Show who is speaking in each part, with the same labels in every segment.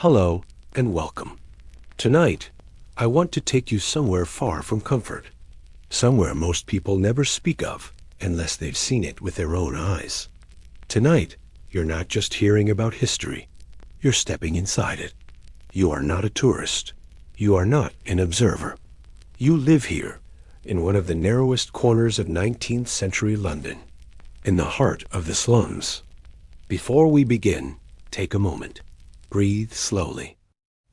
Speaker 1: Hello and welcome. Tonight, I want to take you somewhere far from comfort. Somewhere most people never speak of unless they've seen it with their own eyes. Tonight, you're not just hearing about history. You're stepping inside it. You are not a tourist. You are not an observer. You live here in one of the narrowest corners of 19th century London, in the heart of the slums. Before we begin, take a moment. Breathe slowly.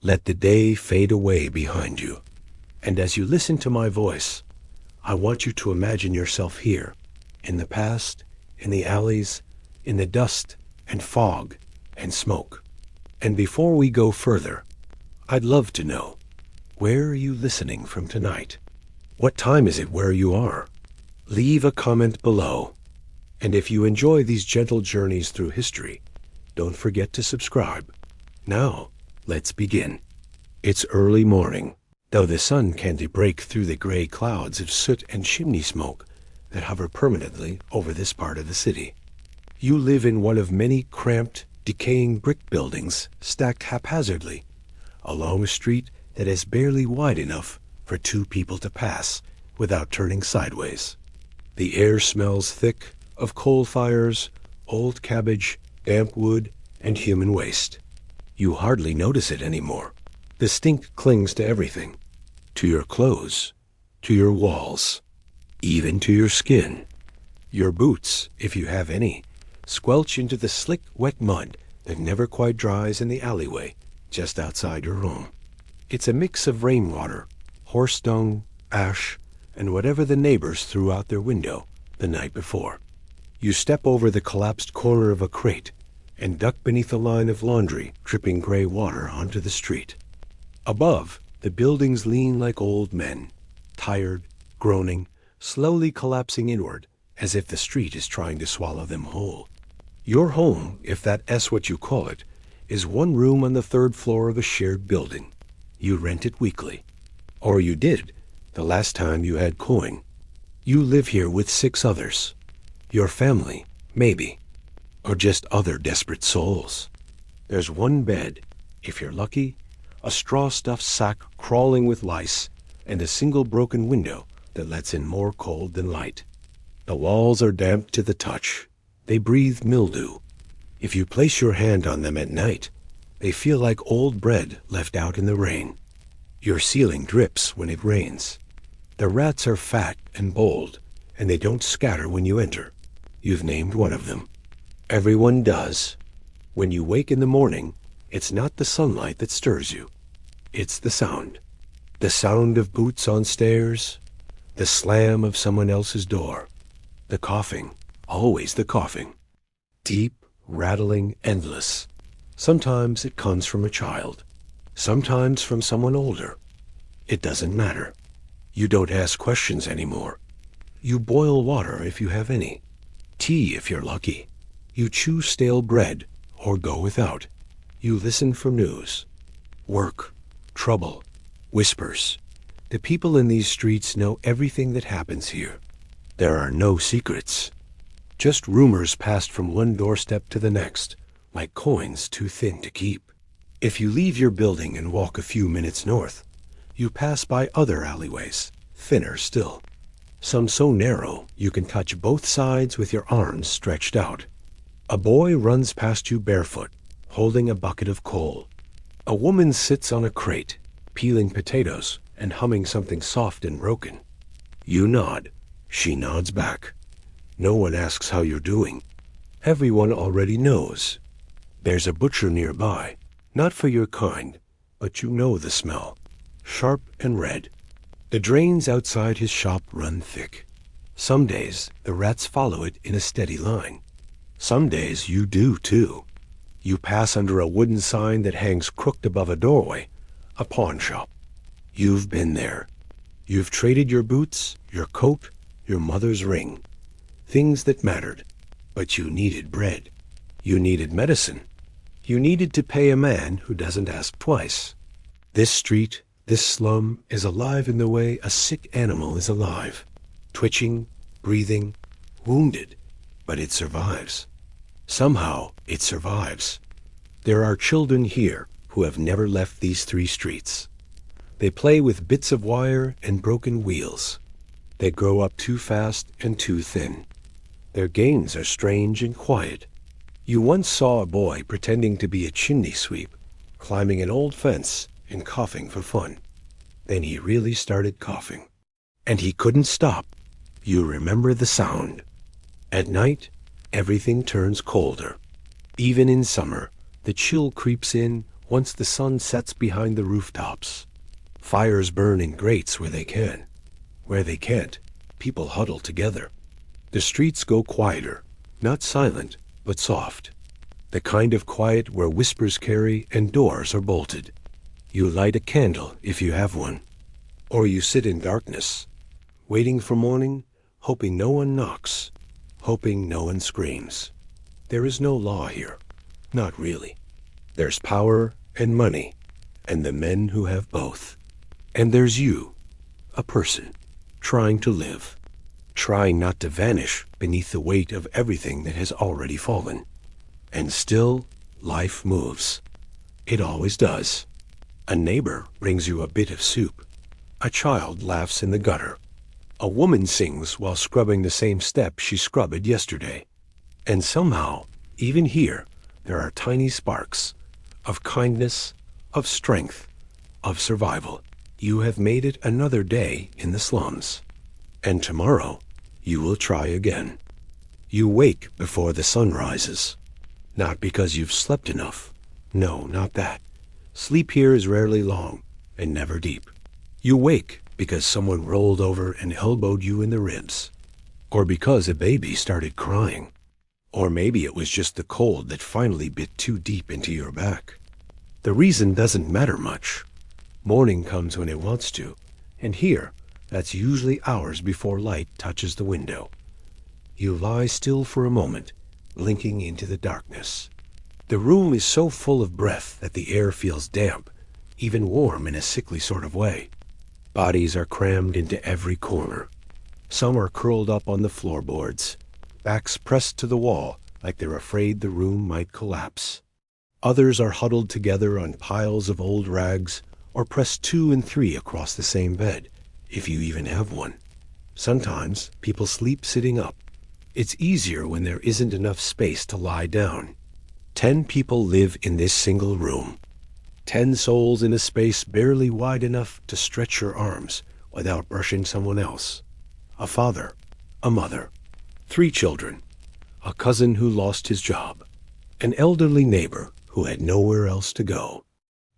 Speaker 1: Let the day fade away behind you. And as you listen to my voice, I want you to imagine yourself here, in the past, in the alleys, in the dust and fog and smoke. And before we go further, I'd love to know, where are you listening from tonight? What time is it where you are? Leave a comment below. And if you enjoy these gentle journeys through history, don't forget to subscribe. Now, let's begin. It's early morning, though the sun can't break through the gray clouds of soot and chimney smoke that hover permanently over this part of the city. You live in one of many cramped, decaying brick buildings stacked haphazardly along a street that is barely wide enough for two people to pass without turning sideways. The air smells thick of coal fires, old cabbage, damp wood, and human waste. You hardly notice it anymore. The stink clings to everything, to your clothes, to your walls, even to your skin. Your boots, if you have any, squelch into the slick, wet mud that never quite dries in the alleyway just outside your home. It's a mix of rainwater, horse dung, ash, and whatever the neighbors threw out their window the night before. You step over the collapsed corner of a crate and duck beneath a line of laundry dripping gray water onto the street. Above, the buildings lean like old men, tired, groaning, slowly collapsing inward as if the street is trying to swallow them whole. Your home, if that's what you call it, is one room on the third floor of a shared building. You rent it weekly. Or you did, the last time you had coin. You live here with 6 others. Your family, maybe. Or just other desperate souls. There's one bed, if you're lucky, a straw-stuffed sack crawling with lice, and a single broken window that lets in more cold than light. The walls are damp to the touch. They breathe mildew. If you place your hand on them at night, they feel like old bread left out in the rain. Your ceiling drips when it rains. The rats are fat and bold, and they don't scatter when you enter. You've named one of them. Everyone does. When you wake in the morning, it's not the sunlight that stirs you. It's the sound. The sound of boots on stairs, the slam of someone else's door, the coughing, always the coughing. Deep, rattling, endless. Sometimes it comes from a child. Sometimes from someone older. It doesn't matter. You don't ask questions anymore. You boil water if you have any. Tea if you're lucky. You chew stale bread or go without. You listen for news. Work, trouble, whispers. The people in these streets know everything that happens here. There are no secrets. Just rumors passed from one doorstep to the next, like coins too thin to keep. If you leave your building and walk a few minutes north, you pass by other alleyways, thinner still. Some so narrow you can touch both sides with your arms stretched out. A boy runs past you barefoot, holding a bucket of coal. A woman sits on a crate, peeling potatoes and humming something soft and broken. You nod. She nods back. No one asks how you're doing. Everyone already knows. There's a butcher nearby, not for your kind, but you know the smell. Sharp and red. The drains outside his shop run thick. Some days the rats follow it in a steady line. Some days you do too. You pass under a wooden sign that hangs crooked above a doorway, a pawn shop. You've been there. You've traded your boots, your coat, your mother's ring. Things that mattered. But you needed bread. You needed medicine. You needed to pay a man who doesn't ask twice. This street, this slum, is alive in the way a sick animal is alive. Twitching, breathing, wounded, but it survives. Somehow, it survives. There are children here who have never left these 3 streets. They play with bits of wire and broken wheels. They grow up too fast and too thin. Their games are strange and quiet. You once saw a boy pretending to be a chimney sweep, climbing an old fence and coughing for fun. Then he really started coughing. And he couldn't stop. You remember the sound. At night, everything turns colder. Even in summer, the chill creeps in once the sun sets behind the rooftops. Fires burn in grates where they can. Where they can't, people huddle together. The streets go quieter, not silent, but soft. The kind of quiet where whispers carry and doors are bolted. You light a candle if you have one. Or you sit in darkness, waiting for morning, hoping no one knocks, hoping no one screams. There is no law here. Not really. There's power and money, and the men who have both. And there's you, a person, trying to live, trying not to vanish beneath the weight of everything that has already fallen. And still, life moves. It always does. A neighbor brings you a bit of soup. A child laughs in the gutter. A woman sings while scrubbing the same step she scrubbed yesterday. And somehow, even here, there are tiny sparks of kindness, of strength, of survival. You have made it another day in the slums. And tomorrow, you will try again. You wake before the sun rises. Not because you've slept enough. No, not that. Sleep here is rarely long and never deep. You wake because someone rolled over and elbowed you in the ribs. Or because a baby started crying. Or maybe it was just the cold that finally bit too deep into your back. The reason doesn't matter much. Morning comes when it wants to, and here, that's usually hours before light touches the window. You lie still for a moment, blinking into the darkness. The room is so full of breath that the air feels damp, even warm in a sickly sort of way. Bodies are crammed into every corner. Some are curled up on the floorboards, backs pressed to the wall like they're afraid the room might collapse. Others are huddled together on piles of old rags or pressed 2 and 3 across the same bed, if you even have one. Sometimes people sleep sitting up. It's easier when there isn't enough space to lie down. 10 people live in this single room. 10 souls in a space barely wide enough to stretch your arms without brushing someone else. A father, a mother, 3 children, a cousin who lost his job, an elderly neighbor who had nowhere else to go.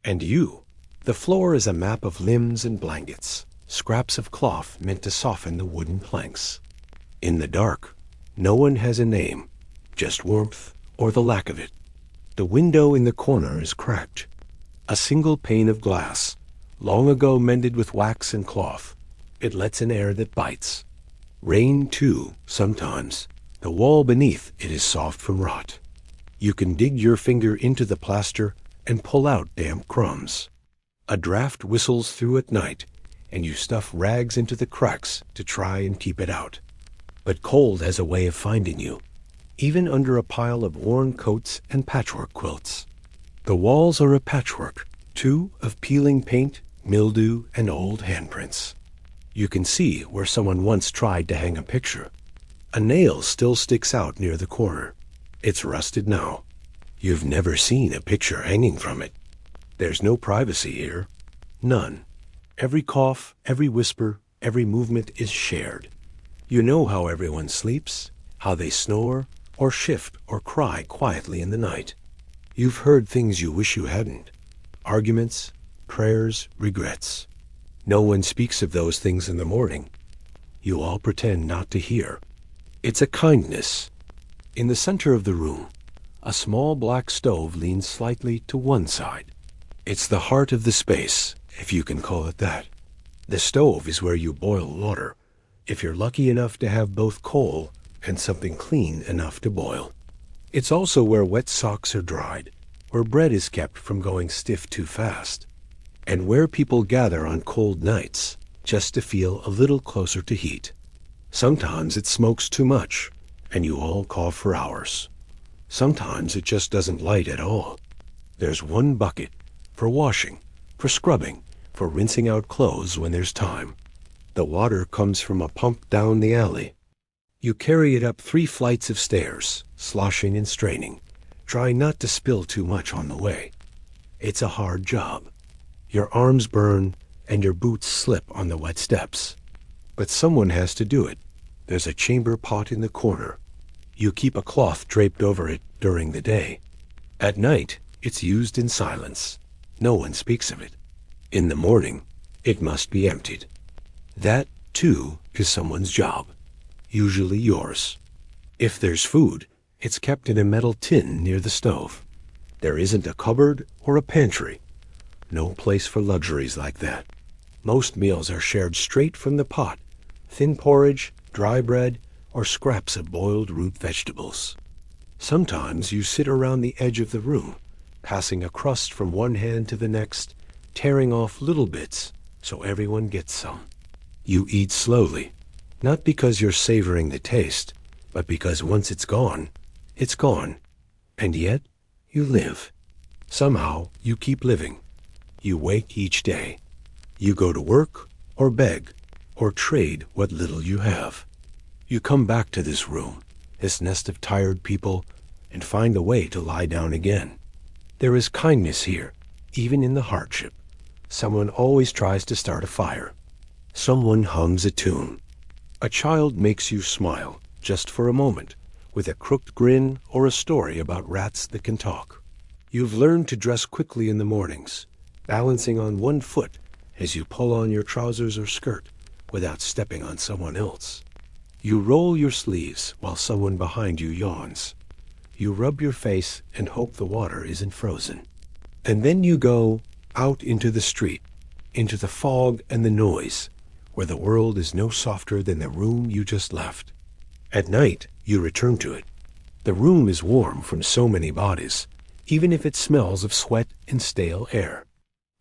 Speaker 1: And you. The floor is a map of limbs and blankets, scraps of cloth meant to soften the wooden planks. In the dark, no one has a name, just warmth or the lack of it. The window in the corner is cracked. A single pane of glass, long ago mended with wax and cloth. It lets in air that bites. Rain, too, sometimes. The wall beneath it is soft from rot. You can dig your finger into the plaster and pull out damp crumbs. A draft whistles through at night, and you stuff rags into the cracks to try and keep it out. But cold has a way of finding you, even under a pile of worn coats and patchwork quilts. The walls are a patchwork, too, of peeling paint, mildew, and old handprints. You can see where someone once tried to hang a picture. A nail still sticks out near the corner. It's rusted now. You've never seen a picture hanging from it. There's no privacy here. None. Every cough, every whisper, every movement is shared. You know how everyone sleeps, how they snore, or shift, or cry quietly in the night. You've heard things you wish you hadn't. Arguments, prayers, regrets. No one speaks of those things in the morning. You all pretend not to hear. It's a kindness. In the center of the room, a small black stove leans slightly to one side. It's the heart of the space, if you can call it that. The stove is where you boil water, if you're lucky enough to have both coal and something clean enough to boil. It's also where wet socks are dried, where bread is kept from going stiff too fast, and where people gather on cold nights just to feel a little closer to heat. Sometimes it smokes too much, and you all cough for hours. Sometimes it just doesn't light at all. There's one bucket, for washing, for scrubbing, for rinsing out clothes when there's time. The water comes from a pump down the alley. You carry it up 3 flights of stairs, sloshing and straining, trying not to spill too much on the way. It's a hard job. Your arms burn and your boots slip on the wet steps. But someone has to do it. There's a chamber pot in the corner. You keep a cloth draped over it during the day. At night, it's used in silence. No one speaks of it. In the morning, it must be emptied. That, too, is someone's job. Usually yours. If there's food, it's kept in a metal tin near the stove. There isn't a cupboard or a pantry. No place for luxuries like that. Most meals are shared straight from the pot. Thin porridge, dry bread, or scraps of boiled root vegetables. Sometimes you sit around the edge of the room, passing a crust from one hand to the next, tearing off little bits so everyone gets some. You eat slowly, not because you're savoring the taste, but because once it's gone, it's gone. And yet, you live. Somehow, you keep living. You wake each day. You go to work, or beg, or trade what little you have. You come back to this room, this nest of tired people, and find a way to lie down again. There is kindness here, even in the hardship. Someone always tries to start a fire. Someone hums a tune. A child makes you smile, just for a moment, with a crooked grin or a story about rats that can talk. You've learned to dress quickly in the mornings, balancing on one foot as you pull on your trousers or skirt without stepping on someone else. You roll your sleeves while someone behind you yawns. You rub your face and hope the water isn't frozen. And then you go out into the street, into the fog and the noise, where the world is no softer than the room you just left. At night, you return to it. The room is warm from so many bodies, even if it smells of sweat and stale air.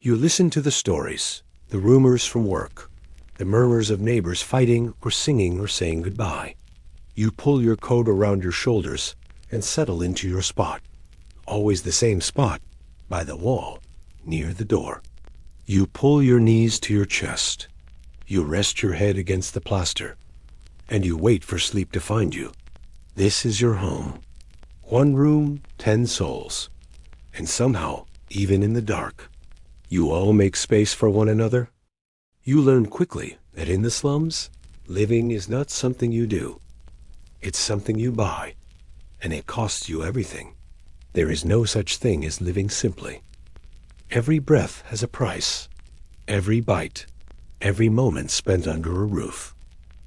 Speaker 1: You listen to the stories, the rumors from work, the murmurs of neighbors fighting or singing or saying goodbye. You pull your coat around your shoulders and settle into your spot, always the same spot, by the wall, near the door. You pull your knees to your chest. You rest your head against the plaster, and you wait for sleep to find you. This is your home. 1 room, 10 souls. And somehow, even in the dark, you all make space for one another. You learn quickly that in the slums, living is not something you do. It's something you buy, and it costs you everything. There is no such thing as living simply. Every breath has a price. Every bite, every moment spent under a roof.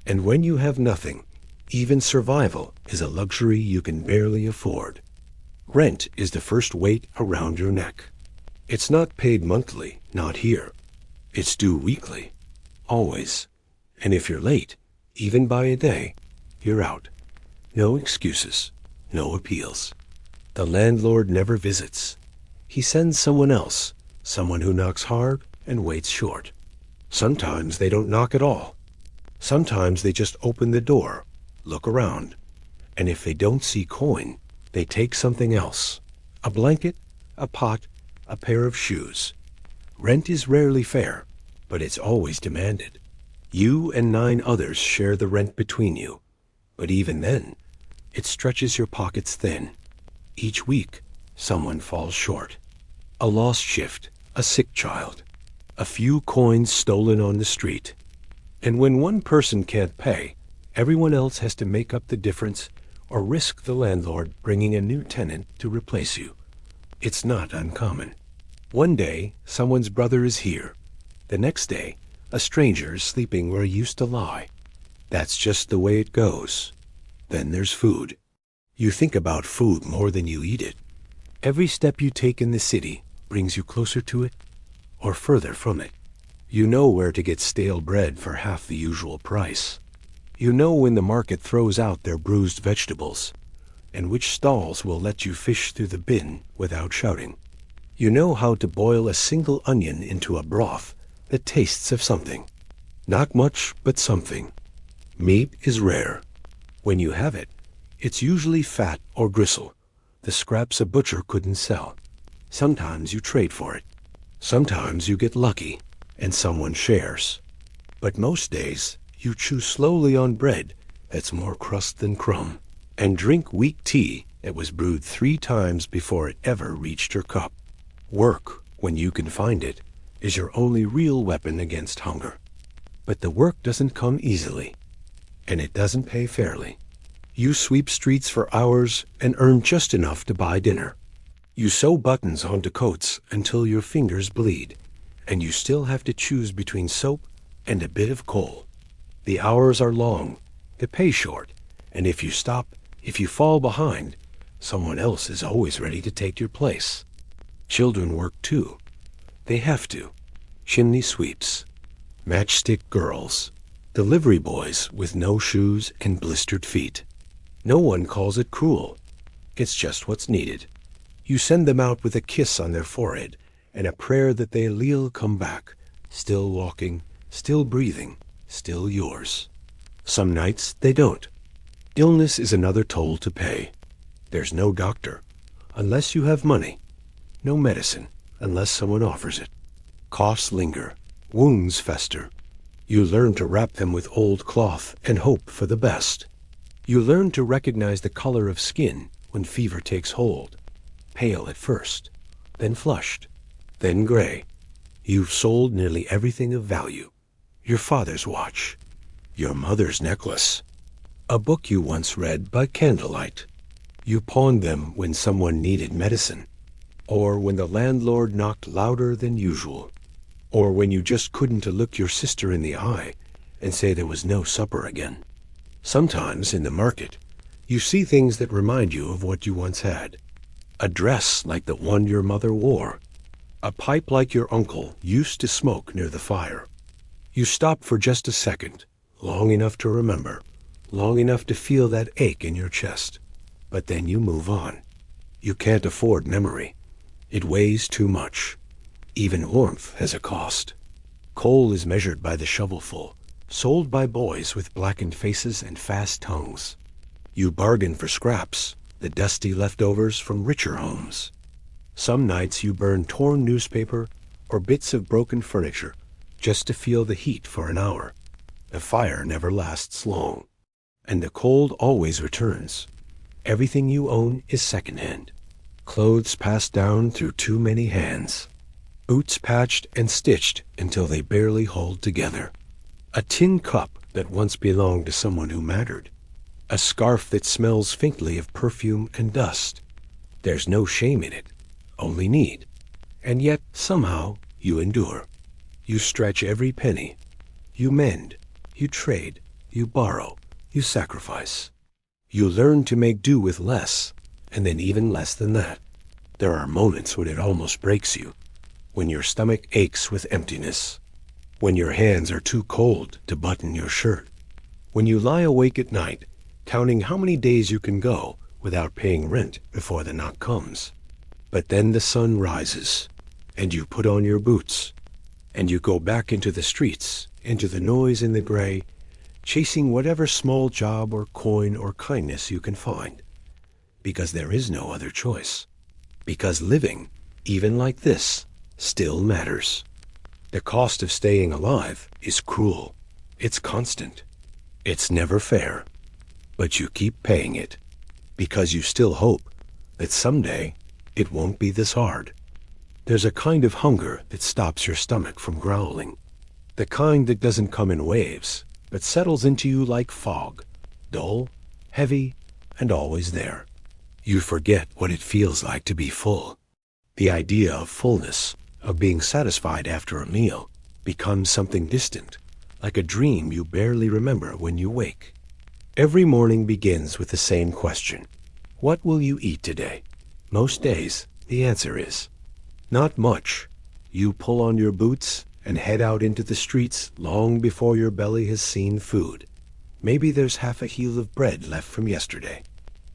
Speaker 1: And when you have nothing, even survival is a luxury you can barely afford. Rent is the first weight around your neck. It's not paid monthly, not here. It's due weekly, always. And if you're late, even by a day, you're out. No excuses, no appeals. The landlord never visits. He sends someone else, someone who knocks hard and waits short. Sometimes they don't knock at all. Sometimes they just open the door, look around, and if they don't see coin, they take something else. A blanket, a pot, a pair of shoes. Rent is rarely fair, but it's always demanded. You and 9 others share the rent between you, but even then, it stretches your pockets thin. Each week, someone falls short. A lost shift, a sick child, a few coins stolen on the street. And when one person can't pay, everyone else has to make up the difference or risk the landlord bringing a new tenant to replace you. It's not uncommon. One day, someone's brother is here. The next day, a stranger is sleeping where he used to lie. That's just the way it goes. Then there's food. You think about food more than you eat it. Every step you take in the city brings you closer to it or further from it. You know where to get stale bread for half the usual price. You know when the market throws out their bruised vegetables, and which stalls will let you fish through the bin without shouting. You know how to boil a single onion into a broth that tastes of something. Not much, but something. Meat is rare. When you have it, it's usually fat or gristle, the scraps a butcher couldn't sell. Sometimes you trade for it. Sometimes you get lucky, and someone shares. But most days, you chew slowly on bread that's more crust than crumb, and drink weak tea that was brewed 3 times before it ever reached your cup. Work, when you can find it, is your only real weapon against hunger. But the work doesn't come easily, and it doesn't pay fairly. You sweep streets for hours and earn just enough to buy dinner. You sew buttons onto coats until your fingers bleed, and you still have to choose between soap and a bit of coal. The hours are long, the pay short, and if you stop, if you fall behind, someone else is always ready to take your place. Children work too. They have to. Chimney sweeps, matchstick girls, delivery boys with no shoes and blistered feet. No one calls it cruel. It's just what's needed. You send them out with a kiss on their forehead and a prayer that they'll come back, still walking, still breathing, still yours. Some nights they don't. Illness is another toll to pay. There's no doctor, unless you have money. No medicine, unless someone offers it. Coughs linger, wounds fester. You learn to wrap them with old cloth and hope for the best. You learn to recognize the color of skin when fever takes hold. Pale at first, then flushed, then gray. You've sold nearly everything of value. Your father's watch, your mother's necklace, a book you once read by candlelight. You pawned them when someone needed medicine, or when the landlord knocked louder than usual, or when you just couldn't look your sister in the eye and say there was no supper again. Sometimes in the market, you see things that remind you of what you once had. A dress like the one your mother wore, a pipe like your uncle used to smoke near the fire. You stop for just a second, long enough to remember, long enough to feel that ache in your chest. But then you move on. You can't afford memory. It weighs too much. Even warmth has a cost. Coal is measured by the shovelful, sold by boys with blackened faces and fast tongues. You bargain for scraps, the dusty leftovers from richer homes. Some nights you burn torn newspaper or bits of broken furniture just to feel the heat for an hour. The fire never lasts long, and the cold always returns. Everything you own is secondhand. Clothes passed down through too many hands. Boots patched and stitched until they barely hold together. A tin cup that once belonged to someone who mattered. A scarf that smells faintly of perfume and dust. There's no shame in it, only need. And yet, somehow, you endure. You stretch every penny. You mend. You trade. You borrow. You sacrifice. You learn to make do with less, and then even less than that. There are moments when it almost breaks you, when your stomach aches with emptiness, when your hands are too cold to button your shirt, when you lie awake at night, counting how many days you can go without paying rent before the knock comes. But then the sun rises, and you put on your boots, and you go back into the streets, into the noise in the gray, chasing whatever small job or coin or kindness you can find. Because there is no other choice. Because living, even like this, still matters. The cost of staying alive is cruel. It's constant. It's never fair. But you keep paying it, because you still hope that someday it won't be this hard. There's a kind of hunger that stops your stomach from growling. The kind that doesn't come in waves, but settles into you like fog, dull, heavy, and always there. You forget what it feels like to be full. The idea of fullness, of being satisfied after a meal, becomes something distant, like a dream you barely remember when you wake. Every morning begins with the same question. What will you eat today? Most days, the answer is, not much. You pull on your boots and head out into the streets long before your belly has seen food. Maybe there's half a heel of bread left from yesterday.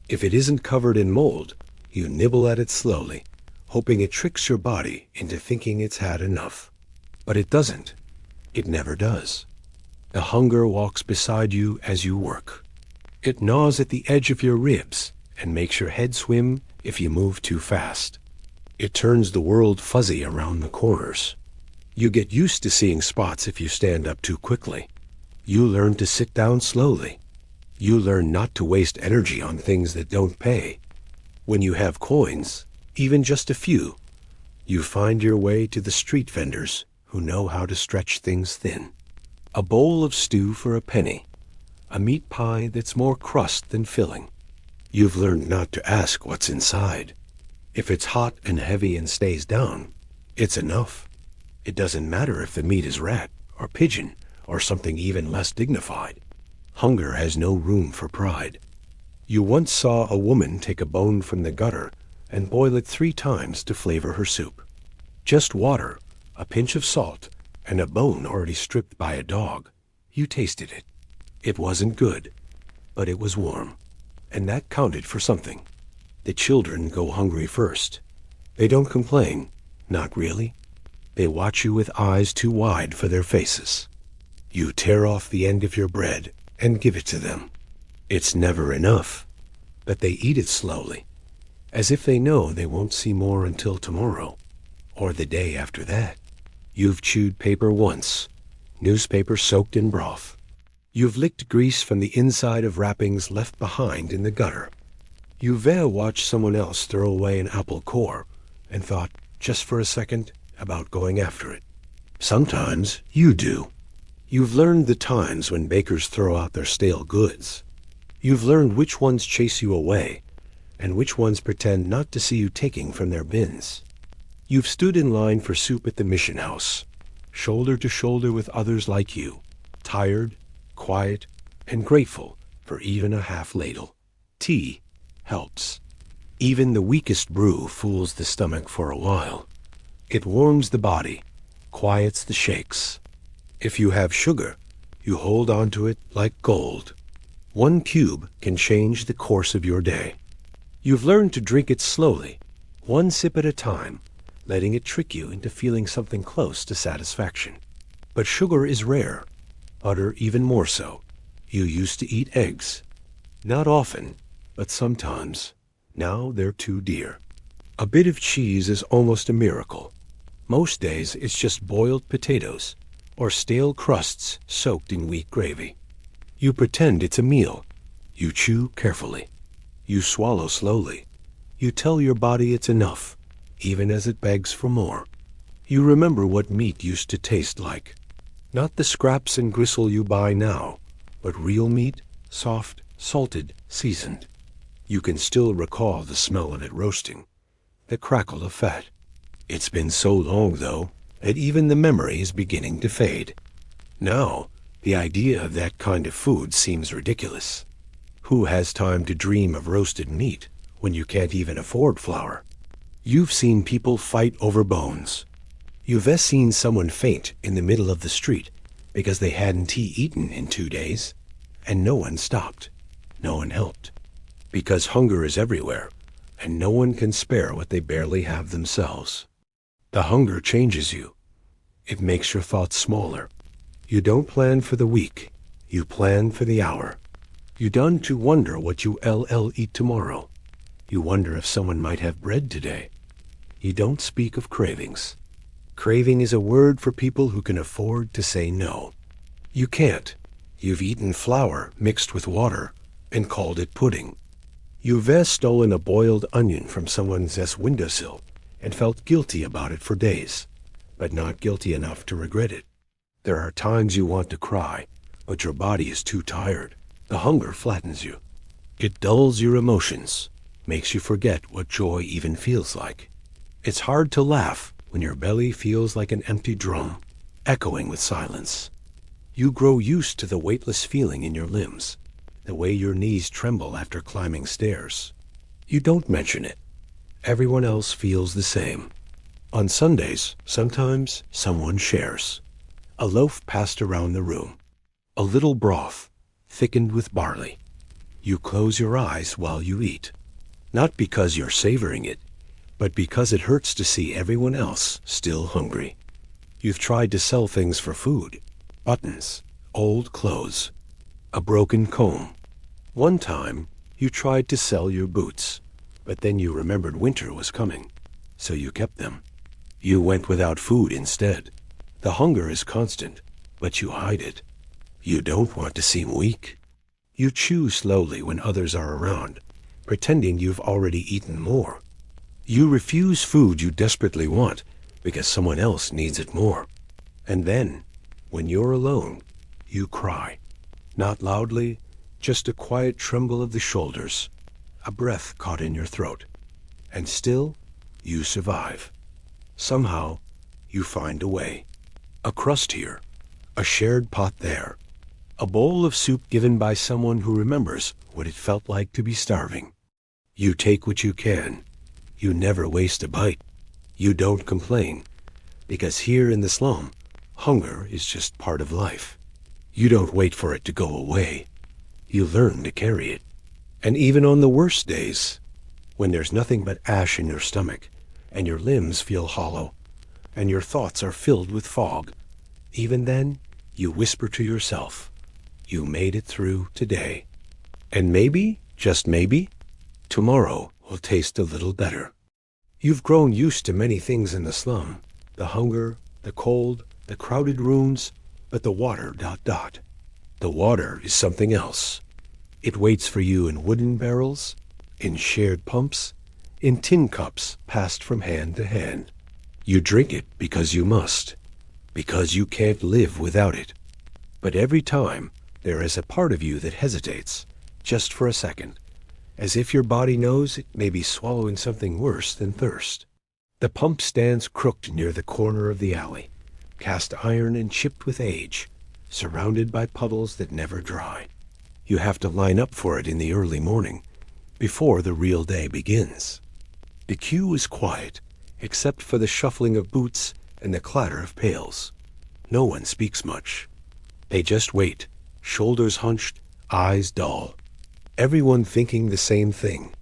Speaker 1: If it isn't covered in mold, you nibble at it slowly, hoping it tricks your body into thinking it's had enough. But it doesn't. It never does. The hunger walks beside you as you work. It gnaws at the edge of your ribs and makes your head swim if you move too fast. It turns the world fuzzy around the corners. You get used to seeing spots if you stand up too quickly. You learn to sit down slowly. You learn not to waste energy on things that don't pay. When you have coins, even just a few, you find your way to the street vendors who know how to stretch things thin. A bowl of stew for a penny. A meat pie that's more crust than filling. You've learned not to ask what's inside. If it's hot and heavy and stays down, it's enough. It doesn't matter if the meat is rat or pigeon or something even less dignified. Hunger has no room for pride. You once saw a woman take a bone from the gutter and boil it 3 times to flavor her soup. Just water, a pinch of salt, and a bone already stripped by a dog. You tasted it. It wasn't good, but it was warm, and that counted for something. The children go hungry first. They don't complain, not really. They watch you with eyes too wide for their faces. You tear off the end of your bread and give it to them. It's never enough, but they eat it slowly, as if they know they won't see more until tomorrow, or the day after that. You've chewed paper once, newspaper soaked in broth. You've licked grease from the inside of wrappings left behind in the gutter. You've watched someone else throw away an apple core and thought, just for a second, about going after it. Sometimes you do. You've learned the times when bakers throw out their stale goods. You've learned which ones chase you away and which ones pretend not to see you taking from their bins. You've stood in line for soup at the mission house, shoulder to shoulder with others like you, tired, quiet, and grateful for even a half ladle. Tea helps. Even the weakest brew fools the stomach for a while. It warms the body, quiets the shakes. If you have sugar, you hold on to it like gold. 1 cube can change the course of your day. You've learned to drink it slowly, 1 sip at a time, letting it trick you into feeling something close to satisfaction. But sugar is rare, butter even more so. You used to eat eggs. Not often, but sometimes. Now they're too dear. A bit of cheese is almost a miracle. Most days it's just boiled potatoes or stale crusts soaked in weak gravy. You pretend it's a meal. You chew carefully. You swallow slowly. You tell your body it's enough, even as it begs for more. You remember what meat used to taste like. Not the scraps and gristle you buy now, but real meat, soft, salted, seasoned. You can still recall the smell of it roasting, the crackle of fat. It's been so long, though, that even the memory is beginning to fade. Now, the idea of that kind of food seems ridiculous. Who has time to dream of roasted meat when you can't even afford flour? You've seen people fight over bones. You've seen someone faint in the middle of the street because they hadn't eaten in 2 days, and no one stopped. No one helped. Because hunger is everywhere, and no one can spare what they barely have themselves. The hunger changes you. It makes your thoughts smaller. You don't plan for the week. You plan for the hour. You done to wonder what you'll eat tomorrow. You wonder if someone might have bread today. You don't speak of cravings. Craving is a word for people who can afford to say no. You can't. You've eaten flour mixed with water and called it pudding. You've stolen a boiled onion from someone's windowsill and felt guilty about it for days, but not guilty enough to regret it. There are times you want to cry, but your body is too tired. The hunger flattens you. It dulls your emotions, makes you forget what joy even feels like. It's hard to laugh when your belly feels like an empty drum, echoing with silence. You grow used to the weightless feeling in your limbs, the way your knees tremble after climbing stairs. You don't mention it. Everyone else feels the same. On Sundays, sometimes someone shares. A loaf passed around the room. A little broth, thickened with barley. You close your eyes while you eat. Not because you're savoring it, but because it hurts to see everyone else still hungry. You've tried to sell things for food. Buttons, old clothes, a broken comb. One time, you tried to sell your boots, but then you remembered winter was coming. so you kept them. You went without food instead. The hunger is constant, but you hide it. You don't want to seem weak. You chew slowly when others are around, pretending you've already eaten more. You refuse food you desperately want because someone else needs it more. And then, when you're alone, you cry. Not loudly, just a quiet tremble of the shoulders, a breath caught in your throat. And still, you survive. Somehow, you find a way. A crust here, a shared pot there, a bowl of soup given by someone who remembers what it felt like to be starving. You take what you can. You never waste a bite. You don't complain, because here in the slum, hunger is just part of life. You don't wait for it to go away. You learn to carry it. And even on the worst days, when there's nothing but ash in your stomach, and your limbs feel hollow, and your thoughts are filled with fog, even then, you whisper to yourself, you made it through today. And maybe, just maybe, tomorrow will taste a little better. You've grown used to many things in the slum, the hunger, the cold, the crowded rooms, but the water, ... The water is something else. It waits for you in wooden barrels, in shared pumps, in tin cups passed from hand to hand. You drink it because you must, because you can't live without it. But every time, there is a part of you that hesitates, just for a second, as if your body knows it may be swallowing something worse than thirst. The pump stands crooked near the corner of the alley, cast iron and chipped with age, surrounded by puddles that never dry. You have to line up for it in the early morning, before the real day begins. The queue is quiet, except for the shuffling of boots and the clatter of pails. No one speaks much. They just wait, shoulders hunched, eyes dull. Everyone thinking the same thing.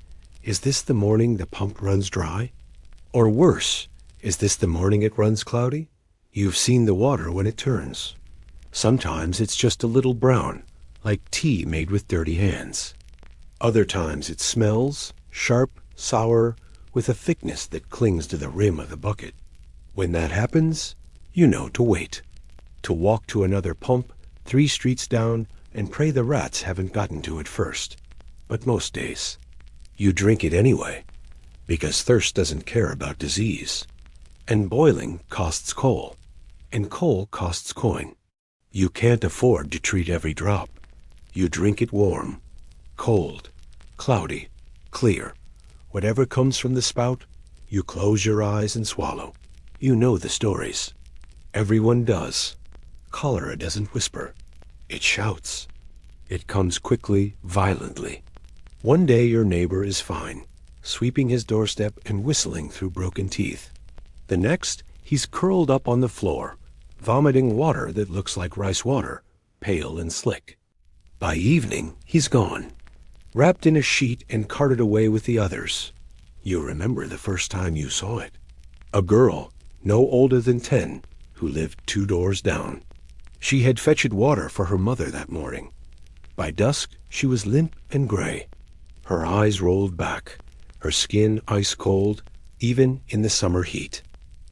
Speaker 1: Is this the morning the pump runs dry? Or worse, is this the morning it runs cloudy? You've seen the water when it turns. Sometimes it's just a little brown, like tea made with dirty hands. Other times it smells, sharp, sour, with a thickness that clings to the rim of the bucket. When that happens, you know to wait. To walk to another pump, 3 streets down, and pray the rats haven't gotten to it first. But most days, you drink it anyway, because thirst doesn't care about disease. And boiling costs coal, and coal costs coin. You can't afford to treat every drop. You drink it warm, cold, cloudy, clear. Whatever comes from the spout, you close your eyes and swallow. You know the stories. Everyone does. Cholera doesn't whisper. It shouts. It comes quickly, violently. One day your neighbor is fine, sweeping his doorstep and whistling through broken teeth. The next, he's curled up on the floor, vomiting water that looks like rice water, pale and slick. By evening, he's gone, wrapped in a sheet and carted away with the others. You remember the first time you saw it. A girl, no older than 10, who lived 2 doors down. She had fetched water for her mother that morning. By dusk, she was limp and gray. Her eyes rolled back, her skin ice cold, even in the summer heat.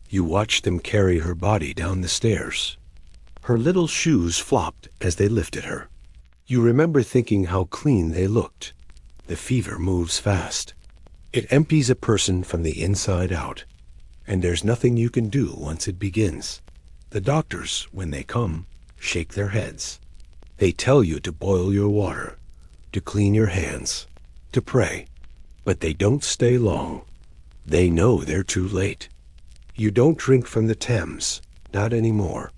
Speaker 1: You watched them carry her body down the stairs. Her little shoes flopped as they lifted her. You remember thinking how clean they looked. The fever moves fast. It empties a person from the inside out. And there's nothing you can do once it begins. The doctors, when they come, shake their heads. They tell you to boil your water, to clean your hands, to pray. But they don't stay long. They know they're too late. You don't drink from the Thames, not anymore.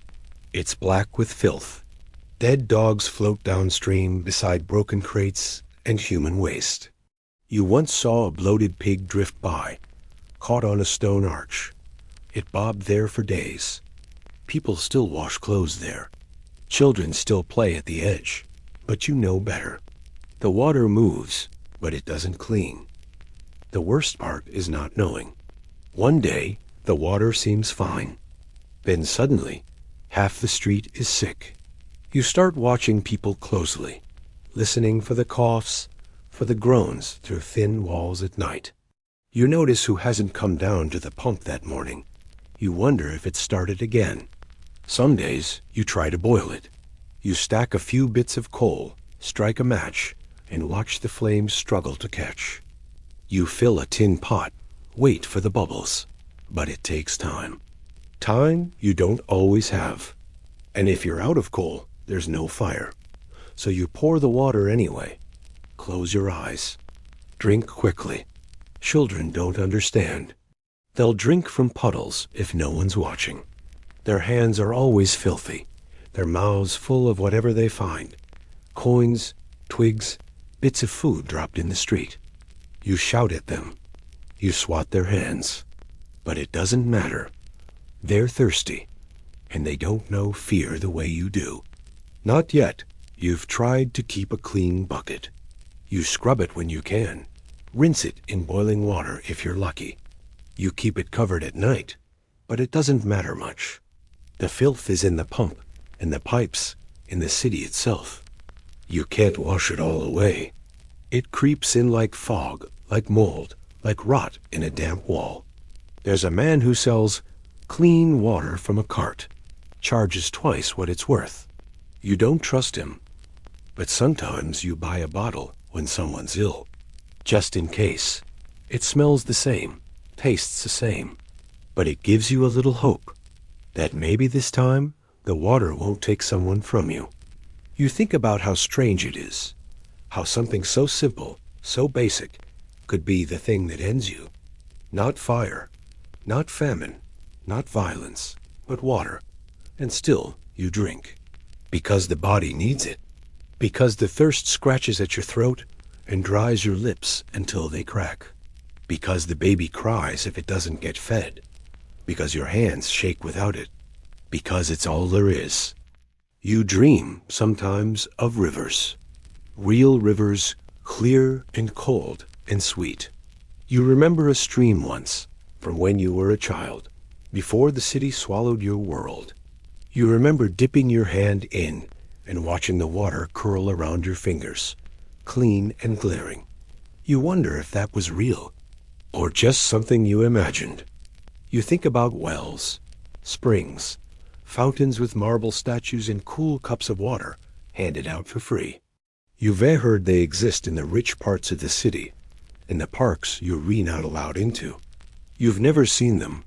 Speaker 1: It's black with filth. Dead dogs float downstream beside broken crates and human waste. You once saw a bloated pig drift by, caught on a stone arch. It bobbed there for days. People still wash clothes there. Children still play at the edge. But you know better. The water moves, but it doesn't clean. The worst part is not knowing. One day, the water seems fine. Then suddenly, half the street is sick. You start watching people closely, listening for the coughs, for the groans through thin walls at night. You notice who hasn't come down to the pump that morning. You wonder if it started again. Some days you try to boil it. You stack a few bits of coal, strike a match, and watch the flames struggle to catch. You fill a tin pot, wait for the bubbles, but it takes time. Time you don't always have. And if you're out of coal, there's no fire. So you pour the water anyway. Close your eyes. Drink quickly. Children don't understand. They'll drink from puddles if no one's watching. Their hands are always filthy, their mouths full of whatever they find. Coins, twigs, bits of food dropped in the street. You shout at them. You swat their hands. But it doesn't matter. They're thirsty, and they don't know fear the way you do. Not yet. You've tried to keep a clean bucket. You scrub it when you can. Rinse it in boiling water if you're lucky. You keep it covered at night, but it doesn't matter much. The filth is in the pump, and the pipes, in the city itself. You can't wash it all away. It creeps in like fog, like mold, like rot in a damp wall. There's a man who sells clean water from a cart, charges twice what it's worth. You don't trust him, but sometimes you buy a bottle when someone's ill, just in case. It smells the same, tastes the same, but it gives you a little hope that maybe this time the water won't take someone from you. You think about how strange it is, how something so simple, so basic, could be the thing that ends you. Not fire, not famine, not violence, but water. And still you drink, because the body needs it, because the thirst scratches at your throat and dries your lips until they crack, because the baby cries if it doesn't get fed, because your hands shake without it, because it's all there is. You dream sometimes of rivers, real rivers, clear and cold and sweet. You remember a stream once, from when you were a child, before the city swallowed your world. You remember dipping your hand in and watching the water curl around your fingers, clean and glaring. You wonder if that was real, or just something you imagined. You think about wells, springs, fountains with marble statues and cool cups of water handed out for free. You've heard they exist in the rich parts of the city, in the parks you read out aloud into. You've never seen them,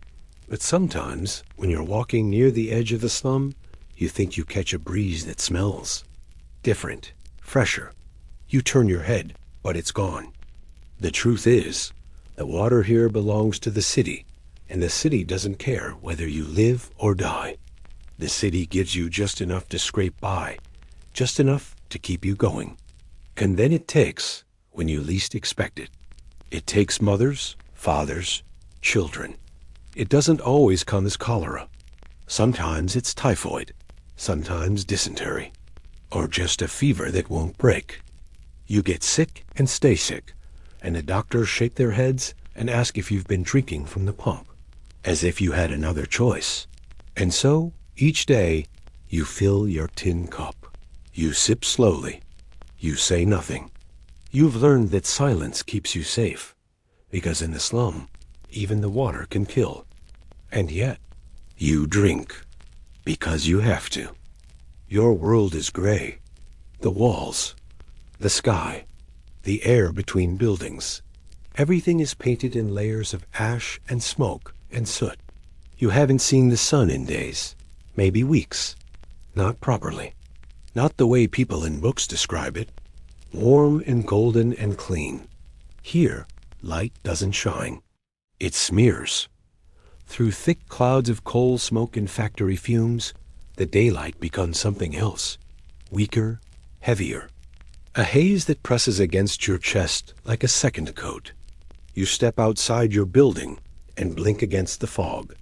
Speaker 1: but sometimes when you're walking near the edge of the slum, you think you catch a breeze that smells different, fresher. You turn your head, but it's gone. The truth is, the water here belongs to the city, and the city doesn't care whether you live or die. The city gives you just enough to scrape by, just enough to keep you going. And then it takes when you least expect it. It takes mothers, fathers, children. It doesn't always come as cholera. Sometimes it's typhoid, sometimes dysentery, or just a fever that won't break. You get sick and stay sick, and the doctors shake their heads and ask if you've been drinking from the pump, as if you had another choice. And so, each day, you fill your tin cup. You sip slowly. You say nothing. You've learned that silence keeps you safe, because in the slum, even the water can kill. And yet, you drink, because you have to. Your world is gray. The walls, the sky, the air between buildings. Everything is painted in layers of ash and smoke and soot. You haven't seen the sun in days, maybe weeks. Not properly. Not the way people in books describe it. Warm and golden and clean. Here, light doesn't shine. It smears. Through thick clouds of coal smoke and factory fumes, the daylight becomes something else. Weaker, heavier. A haze that presses against your chest like a second coat. You step outside your building and blink against the fog.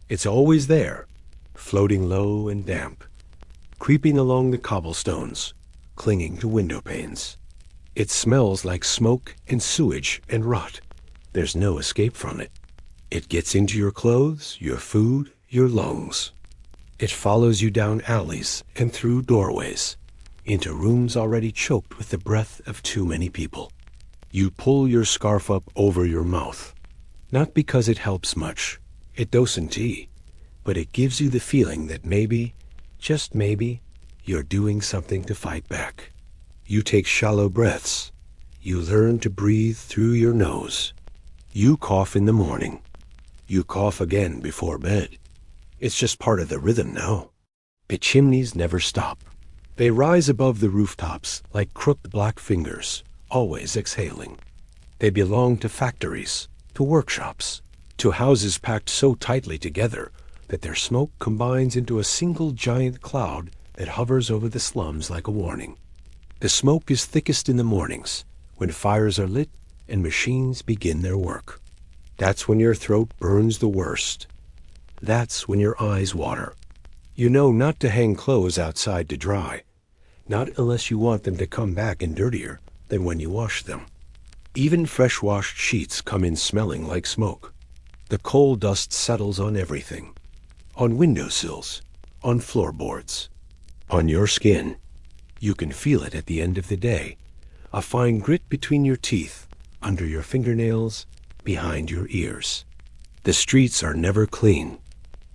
Speaker 1: It's always there, floating low and damp, creeping along the cobblestones, clinging to window panes. It smells like smoke and sewage and rot. There's no escape from it. It gets into your clothes, your food, your lungs. It follows you down alleys and through doorways, into rooms already choked with the breath of too many people. You pull your scarf up over your mouth. Not because it helps much, it doesn't, but it gives you the feeling that maybe, just maybe, you're doing something to fight back. You take shallow breaths. You learn to breathe through your nose. You cough in the morning. You cough again before bed. It's just part of the rhythm now. The chimneys never stop. They rise above the rooftops like crooked black fingers, always exhaling. They belong to factories, to workshops, to houses packed so tightly together that their smoke combines into a single giant cloud that hovers over the slums like a warning. The smoke is thickest in the mornings, when fires are lit and machines begin their work. That's when your throat burns the worst. That's when your eyes water. You know not to hang clothes outside to dry, not unless you want them to come back in dirtier than when you washed them. Even fresh-washed sheets come in smelling like smoke. The coal dust settles on everything. On windowsills, on floorboards, on your skin. You can feel it at the end of the day, a fine grit between your teeth, under your fingernails, behind your ears. The streets are never clean.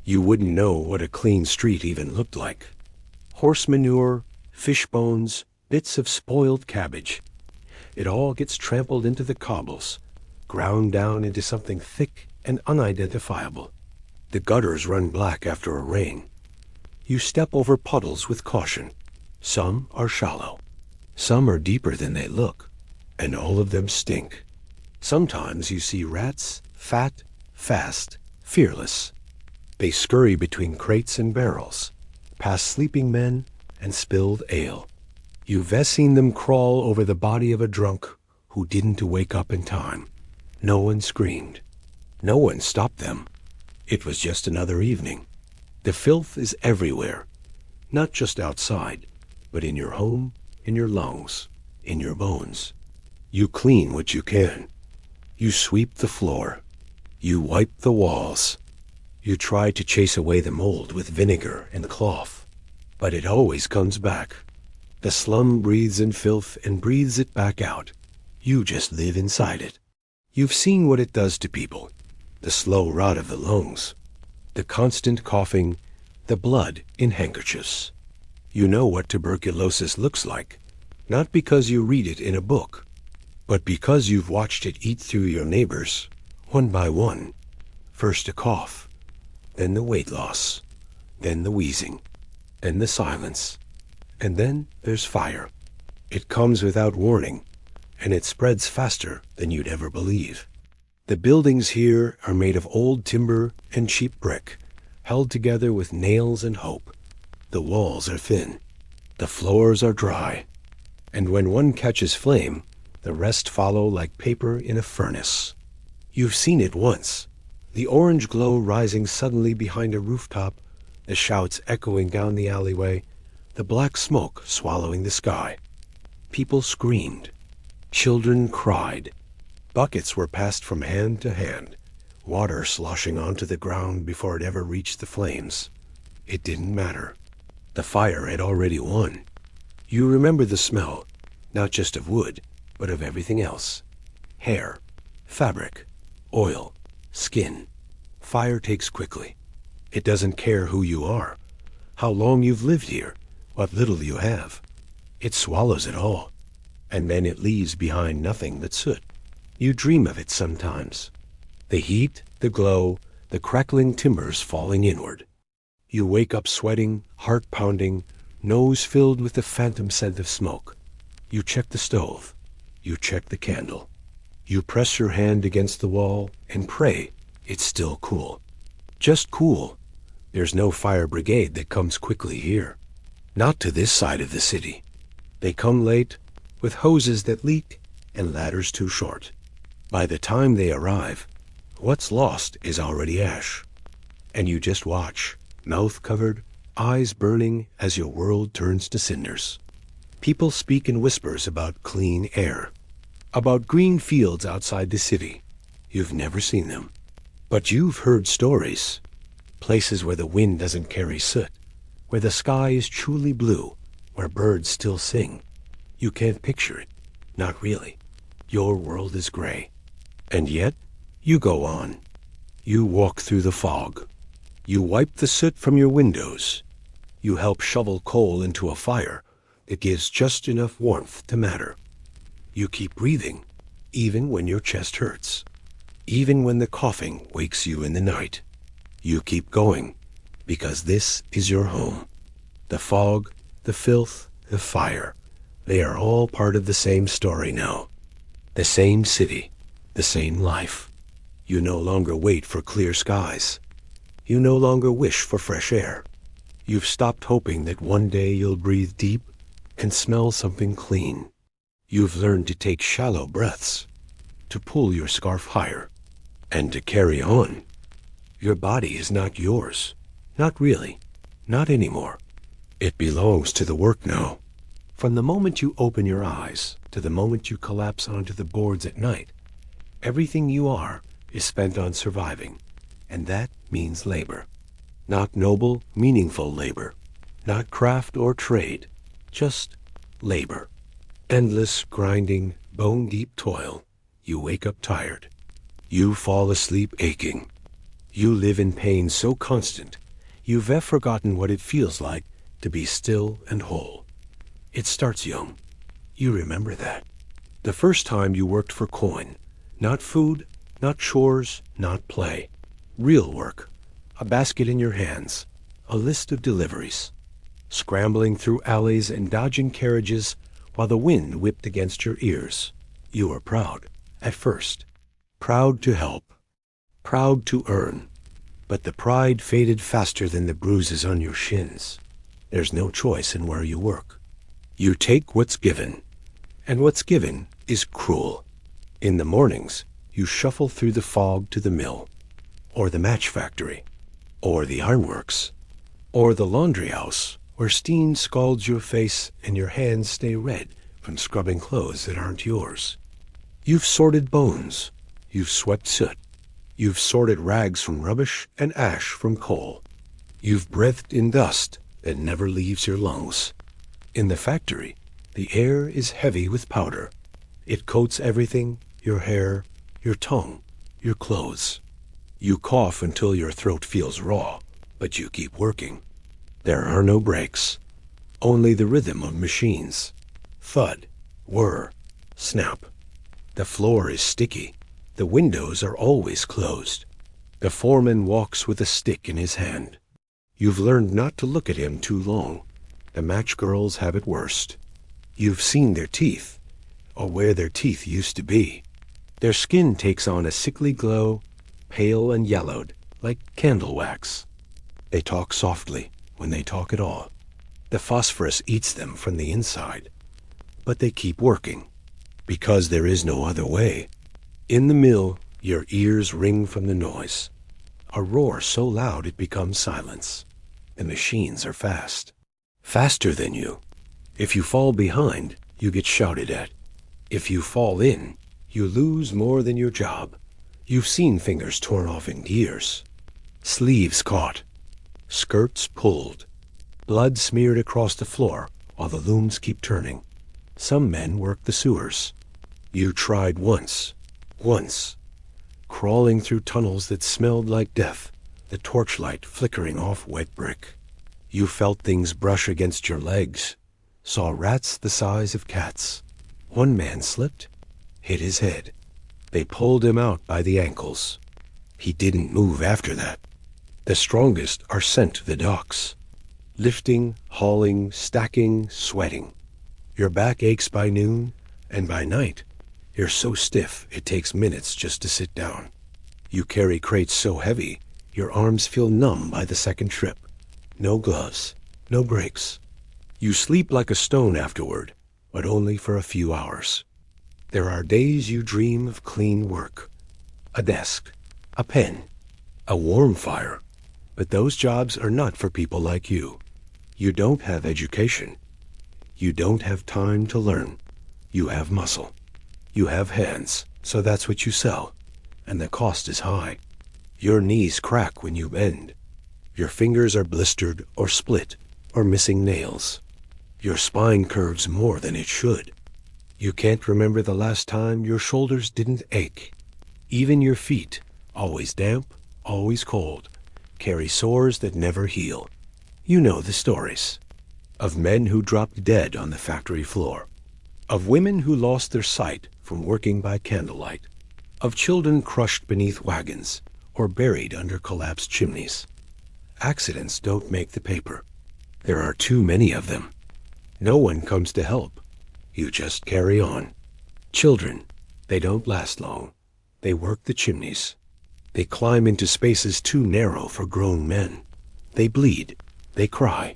Speaker 1: You wouldn't know what a clean street even looked like. Horse manure, fish bones, bits of spoiled cabbage. It all gets trampled into the cobbles, ground down into something thick and unidentifiable. The gutters run black after a rain. You step over puddles with caution. Some are shallow. Some are deeper than they look, and all of them stink. Sometimes you see rats, fat, fast, fearless. They scurry between crates and barrels, past sleeping men and spilled ale. You've seen them crawl over the body of a drunk who didn't wake up in time. No one screamed. No one stopped them. It was just another evening. The filth is everywhere, not just outside, but in your home, in your lungs, in your bones. You clean what you can. You sweep the floor. You wipe the walls. You try to chase away the mold with vinegar and cloth, but it always comes back. The slum breathes in filth and breathes it back out. You just live inside it. You've seen what it does to people. The slow rot of the lungs, the constant coughing, the blood in handkerchiefs. You know what tuberculosis looks like, not because you read it in a book, but because you've watched it eat through your neighbors, one by one. First a cough, then the weight loss, then the wheezing, then the silence, and then there's fire. It comes without warning, and it spreads faster than you'd ever believe. The buildings here are made of old timber and cheap brick, held together with nails and hope. The walls are thin. The floors are dry. And when one catches flame, the rest follow like paper in a furnace. You've seen it once. The orange glow rising suddenly behind a rooftop, the shouts echoing down the alleyway, the black smoke swallowing the sky. People screamed. Children cried. Buckets were passed from hand to hand, water sloshing onto the ground before it ever reached the flames. It didn't matter. The fire had already won. You remember the smell, not just of wood, but of everything else. Hair, fabric, oil, skin. Fire takes quickly. It doesn't care who you are, how long you've lived here, what little you have. It swallows it all, and then it leaves behind nothing but soot. You dream of it sometimes. The heat, the glow, the crackling timbers falling inward. You wake up sweating, heart pounding, nose filled with the phantom scent of smoke. You check the stove. You check the candle. You press your hand against the wall and pray it's still cool. Just cool. There's no fire brigade that comes quickly here. Not to this side of the city. They come late, with hoses that leak and ladders too short. By the time they arrive, what's lost is already ash. And you just watch, mouth covered, eyes burning as your world turns to cinders. People speak in whispers about clean air, about green fields outside the city. You've never seen them, but you've heard stories. Places where the wind doesn't carry soot, where the sky is truly blue, where birds still sing. You can't picture it. Not really. Your world is gray. And yet, You go on. You walk through the fog. You wipe the soot from your windows. You help shovel coal into a fire that gives just enough warmth to matter. You keep breathing, even when your chest hurts. Even when the coughing wakes you in the night. You keep going, because this is your home. The fog, the filth, the fire, they are all part of the same story now. The same city, the same life. You no longer wait for clear skies. You no longer wish for fresh air. You've stopped hoping that one day you'll breathe deep and smell something clean. You've learned to take shallow breaths, to pull your scarf higher, and to carry on. Your body is not yours. Not really. Not anymore. It belongs to the work now. From the moment you open your eyes to the moment you collapse onto the boards at night, everything you are is spent on surviving, and that means labor. Not noble, meaningful labor. Not craft or trade. Just labor. Endless, grinding, bone-deep toil. You wake up tired. You fall asleep aching. You live in pain so constant, you've forgotten what it feels like to be still and whole. It starts young. You remember that. The first time you worked for coin. Not food, not chores, not play. Real work. A basket in your hands. A list of deliveries. Scrambling through alleys and dodging carriages while the wind whipped against your ears. You were proud, at first. Proud to help. Proud to earn. But the pride faded faster than the bruises on your shins. There's no choice in where you work. You take what's given. And what's given is cruel. In the mornings, you shuffle through the fog to the mill, or the match factory, or the ironworks, or the laundry house, where steam scalds your face and your hands stay red from scrubbing clothes that aren't yours. You've sorted bones. You've swept soot. You've sorted rags from rubbish and ash from coal. You've breathed in dust that never leaves your lungs. In the factory, the air is heavy with powder. It coats everything, your hair, your tongue, your clothes. You cough until your throat feels raw, but you keep working. There are no breaks, only the rhythm of machines. Thud, whir, snap. The floor is sticky. The windows are always closed. The foreman walks with a stick in his hand. You've learned not to look at him too long. The match girls have it worst. You've seen their teeth, or where their teeth used to be. Their skin takes on a sickly glow, pale and yellowed, like candle wax. They talk softly, when they talk at all. The phosphorus eats them from the inside. But they keep working, because there is no other way. In the mill, your ears ring from the noise. A roar so loud it becomes silence. The machines are fast. Faster than you. If you fall behind, you get shouted at. If you fall in, you lose more than your job. You've seen fingers torn off in gears. Sleeves caught. Skirts pulled. Blood smeared across the floor while the looms keep turning. Some men work the sewers. You tried once. Crawling through tunnels that smelled like death, the torchlight flickering off wet brick. You felt things brush against your legs, saw rats the size of cats. One man slipped, hit his head. They pulled him out by the ankles. He didn't move after that. The strongest are sent to the docks. Lifting, hauling, stacking, sweating. Your back aches by noon, and by night, you're so stiff it takes minutes just to sit down. You carry crates so heavy, your arms feel numb by the second trip. No gloves, no breaks. You sleep like a stone afterward, but only for a few hours. There are days you dream of clean work. A desk, a pen, a warm fire. But those jobs are not for people like you. You don't have education. You don't have time to learn. You have muscle. You have hands, so that's what you sell. And the cost is high. Your knees crack when you bend. Your fingers are blistered or split or missing nails. Your spine curves more than it should. You can't remember the last time your shoulders didn't ache. Even your feet, always damp, always cold, carry sores that never heal. You know the stories of men who dropped dead on the factory floor, of women who lost their sight from working by candlelight, of children crushed beneath wagons or buried under collapsed chimneys. Accidents don't make the paper. There are too many of them. No one comes to help. You just carry on. Children, they don't last long. They work the chimneys. They climb into spaces too narrow for grown men. They bleed. They cry.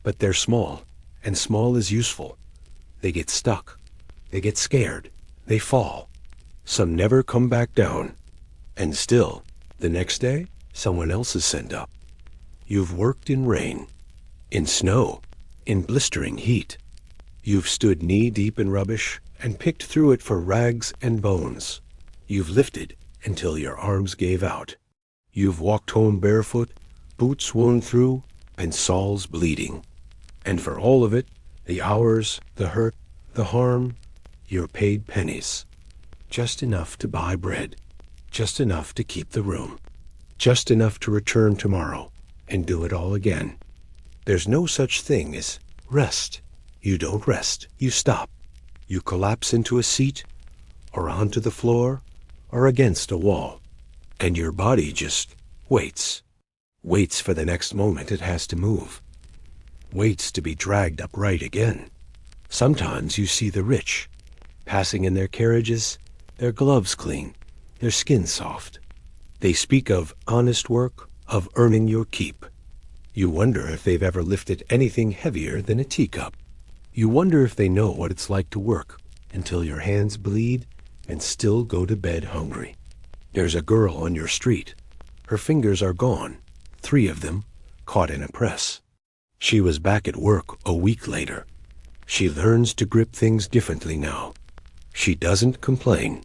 Speaker 1: But they're small, and small is useful. They get stuck. They get scared. They fall. Some never come back down. And still, the next day, someone else is sent up. You've worked in rain, in snow, in blistering heat. You've stood knee-deep in rubbish and picked through it for rags and bones. You've lifted until your arms gave out. You've walked home barefoot, boots worn through, and soles bleeding. And for all of it, the hours, the hurt, the harm, you're paid pennies. Just enough to buy bread. Just enough to keep the room. Just enough to return tomorrow and do it all again. There's no such thing as rest. You don't rest. You stop. You collapse into a seat, or onto the floor, or against a wall. And your body just waits. Waits for the next moment it has to move. Waits to be dragged upright again. Sometimes you see the rich, passing in their carriages, their gloves clean, their skin soft. They speak of honest work, of earning your keep. You wonder if they've ever lifted anything heavier than a teacup. You wonder if they know what it's like to work until your hands bleed and still go to bed hungry. There's a girl on your street. Her fingers are gone, 3 of them, caught in a press. She was back at work a week later. She learns to grip things differently now. She doesn't complain.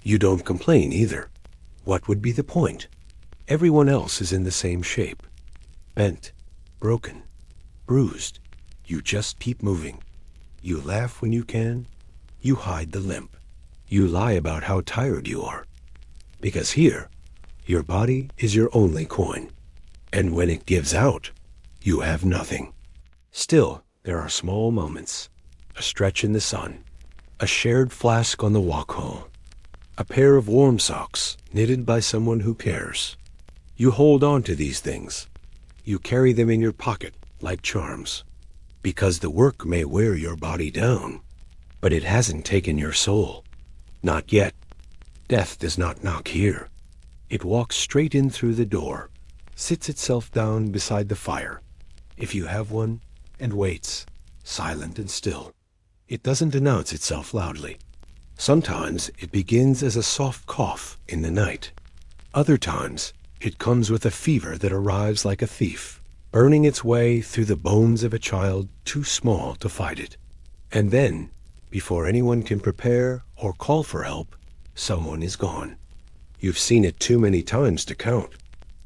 Speaker 1: You don't complain either. What would be the point? Everyone else is in the same shape. Bent, broken, bruised. You just keep moving. You laugh when you can. You hide the limp. You lie about how tired you are. Because here, your body is your only coin. And when it gives out, you have nothing. Still, there are small moments. A stretch in the sun. A shared flask on the walk home. A pair of warm socks knitted by someone who cares. You hold on to these things. You carry them in your pocket like charms. Because the work may wear your body down, but it hasn't taken your soul. Not yet. Death does not knock here. It walks straight in through the door, sits itself down beside the fire, if you have one, and waits, silent and still. It doesn't announce itself loudly. Sometimes it begins as a soft cough in the night. Other times it comes with a fever that arrives like a thief, burning its way through the bones of a child too small to fight it. And then, before anyone can prepare or call for help, someone is gone. You've seen it too many times to count.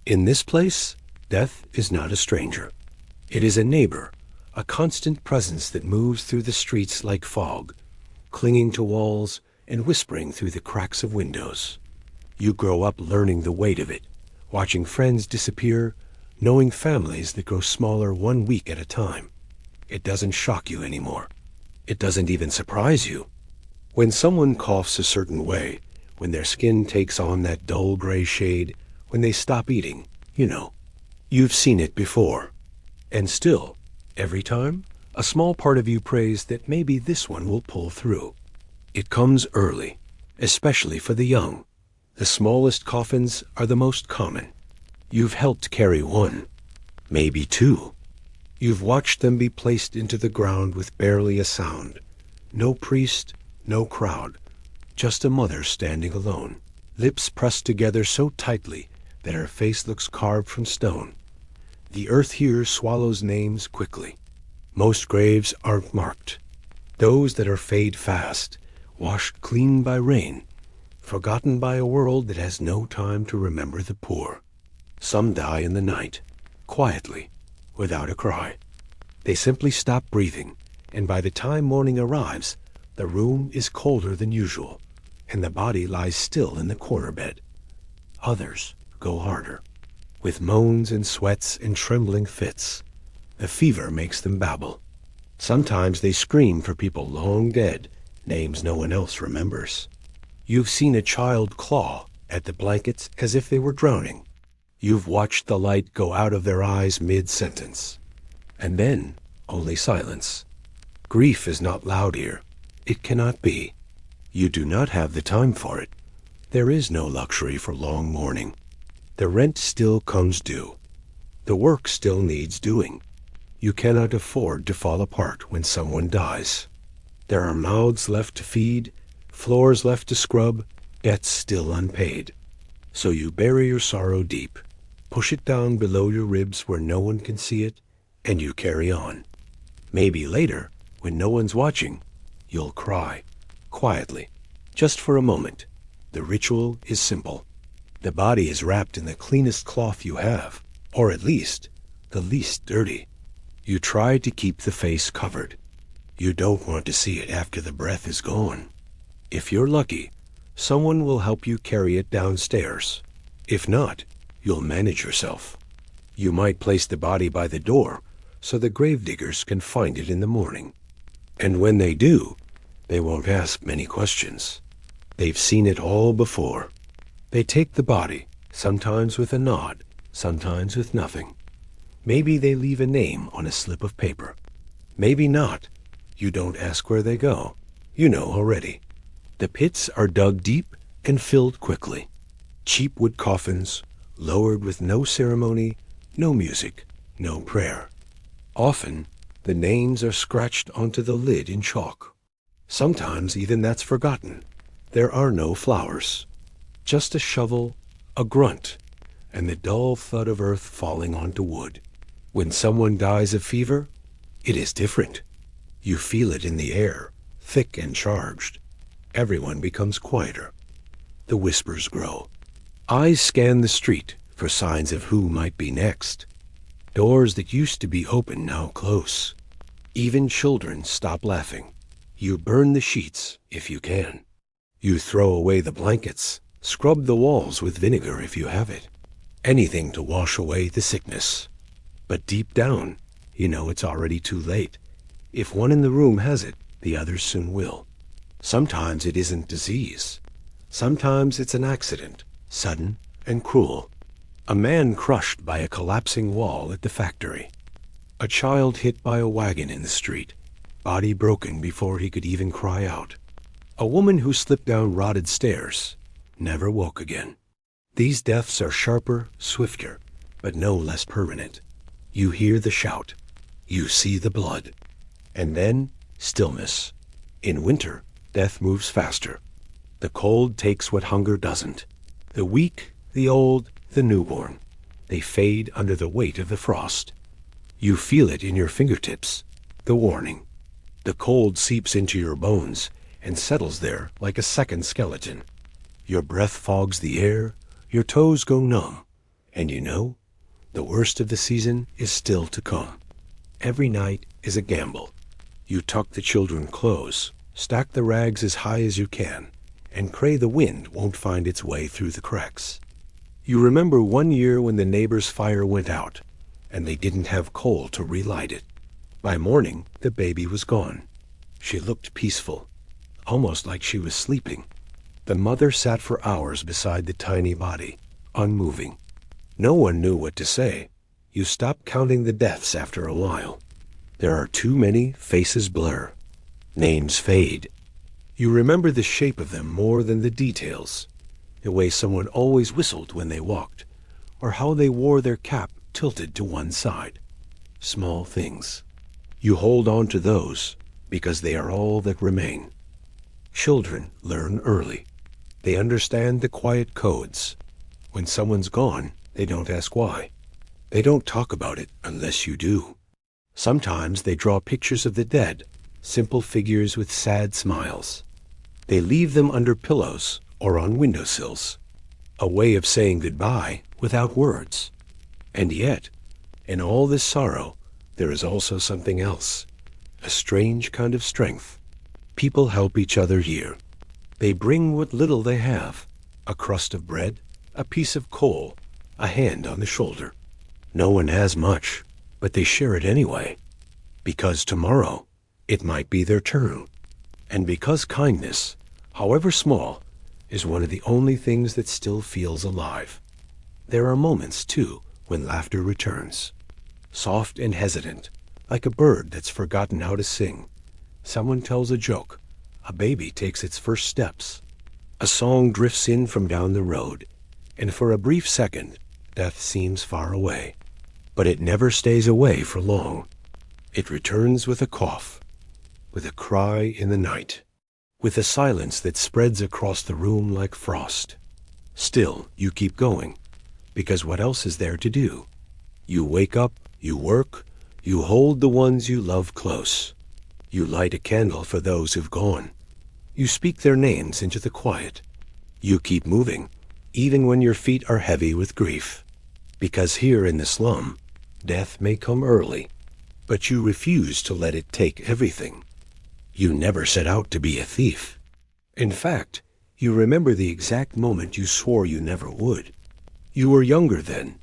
Speaker 1: In this place, death is not a stranger. It is a neighbor, a constant presence that moves through the streets like fog, clinging to walls and whispering through the cracks of windows. You grow up learning the weight of it, watching friends disappear, knowing families that grow smaller 1 week at a time. It doesn't shock you anymore. It doesn't even surprise you. When someone coughs a certain way, when their skin takes on that dull gray shade, when they stop eating, you've seen it before. And still, every time, a small part of you prays that maybe this one will pull through. It comes early, especially for the young. The smallest coffins are the most common. You've helped carry 1, maybe 2. You've watched them be placed into the ground with barely a sound. No priest, no crowd, just a mother standing alone, lips pressed together so tightly that her face looks carved from stone. The earth here swallows names quickly. Most graves aren't marked. Those that are fade fast, washed clean by rain, forgotten by a world that has no time to remember the poor. Some die in the night, quietly, without a cry. They simply stop breathing, and by the time morning arrives, the room is colder than usual. and the body lies still in the corner bed. Others go harder, with moans and sweats and trembling fits. The fever makes them babble. Sometimes they scream for people long dead, names no one else remembers. You've seen a child claw at the blankets as if they were drowning. You've watched the light go out of their eyes mid-sentence. And then only silence. Grief is not loud here. It cannot be. You do not have the time for it. There is no luxury for long mourning. The rent still comes due. The work still needs doing. You cannot afford to fall apart when someone dies. There are mouths left to feed, floors left to scrub, debts still unpaid. So you bury your sorrow deep, push it down below your ribs where no one can see it, and you carry on. Maybe later, when no one's watching, you'll cry, quietly, just for a moment. The ritual is simple. The body is wrapped in the cleanest cloth you have, or at least, the least dirty. You try to keep the face covered. You don't want to see it after the breath is gone. If you're lucky, someone will help you carry it downstairs. If not, you'll manage yourself. You might place the body by the door so the gravediggers can find it in the morning. And when they do, they won't ask many questions. They've seen it all before. They take the body, sometimes with a nod, sometimes with nothing. Maybe they leave a name on a slip of paper. Maybe not. You don't ask where they go. You know already. The pits are dug deep and filled quickly. Cheap wood coffins, lowered with no ceremony, no music, no prayer. Often, the names are scratched onto the lid in chalk. Sometimes even that's forgotten. There are no flowers. Just a shovel, a grunt, and the dull thud of earth falling onto wood. When someone dies of fever, it is different. You feel it in the air, thick and charged. Everyone becomes quieter. The whispers grow. Eyes scan the street for signs of who might be next. Doors that used to be open now close. Even children stop laughing. You burn the sheets if you can. You throw away the blankets, scrub the walls with vinegar if you have it. Anything to wash away the sickness. But deep down, you know it's already too late. If one in the room has it, the others soon will. Sometimes it isn't disease. Sometimes it's an accident, sudden and cruel. A man crushed by a collapsing wall at the factory. A child hit by a wagon in the street, body broken before he could even cry out. A woman who slipped down rotted stairs, never woke again. These deaths are sharper, swifter, but no less permanent. You hear the shout. You see the blood. And then, stillness. In winter, death moves faster. The cold takes what hunger doesn't. The weak, the old, the newborn. They fade under the weight of the frost. You feel it in your fingertips, the warning. The cold seeps into your bones and settles there like a second skeleton. Your breath fogs the air, your toes go numb, and you know, the worst of the season is still to come. Every night is a gamble. You tuck the children close, stack the rags as high as you can, and pray the wind won't find its way through the cracks. You remember one year when the neighbor's fire went out, and they didn't have coal to relight it. By morning, the baby was gone. She looked peaceful, almost like she was sleeping. The mother sat for hours beside the tiny body, unmoving. No one knew what to say. You stop counting the deaths after a while. There are too many, faces blur. Names fade. You remember the shape of them more than the details. The way someone always whistled when they walked, or how they wore their cap tilted to one side. Small things. You hold on to those because they are all that remain. Children learn early. They understand the quiet codes. When someone's gone, they don't ask why. They don't talk about it unless you do. Sometimes they draw pictures of the dead, simple figures with sad smiles. They leave them under pillows or on windowsills. A way of saying goodbye without words. And yet, in all this sorrow, there is also something else. A strange kind of strength. People help each other here. They bring what little they have, a crust of bread, a piece of coal, a hand on the shoulder. No one has much, but they share it anyway, because tomorrow it might be their turn. And because kindness, however small, is one of the only things that still feels alive. There are moments, too, when laughter returns. Soft and hesitant, like a bird that's forgotten how to sing. Someone tells a joke. A baby takes its first steps. A song drifts in from down the road, and for a brief second, death seems far away. But it never stays away for long. It returns with a cough, with a cry in the night, with a silence that spreads across the room like frost. Still, you keep going, because what else is there to do? You wake up, you work, you hold the ones you love close. You light a candle for those who've gone. You speak their names into the quiet. You keep moving, even when your feet are heavy with grief. Because here in the slum, death may come early, but you refuse to let it take everything. You never set out to be a thief. In fact, you remember the exact moment you swore you never would. You were younger then,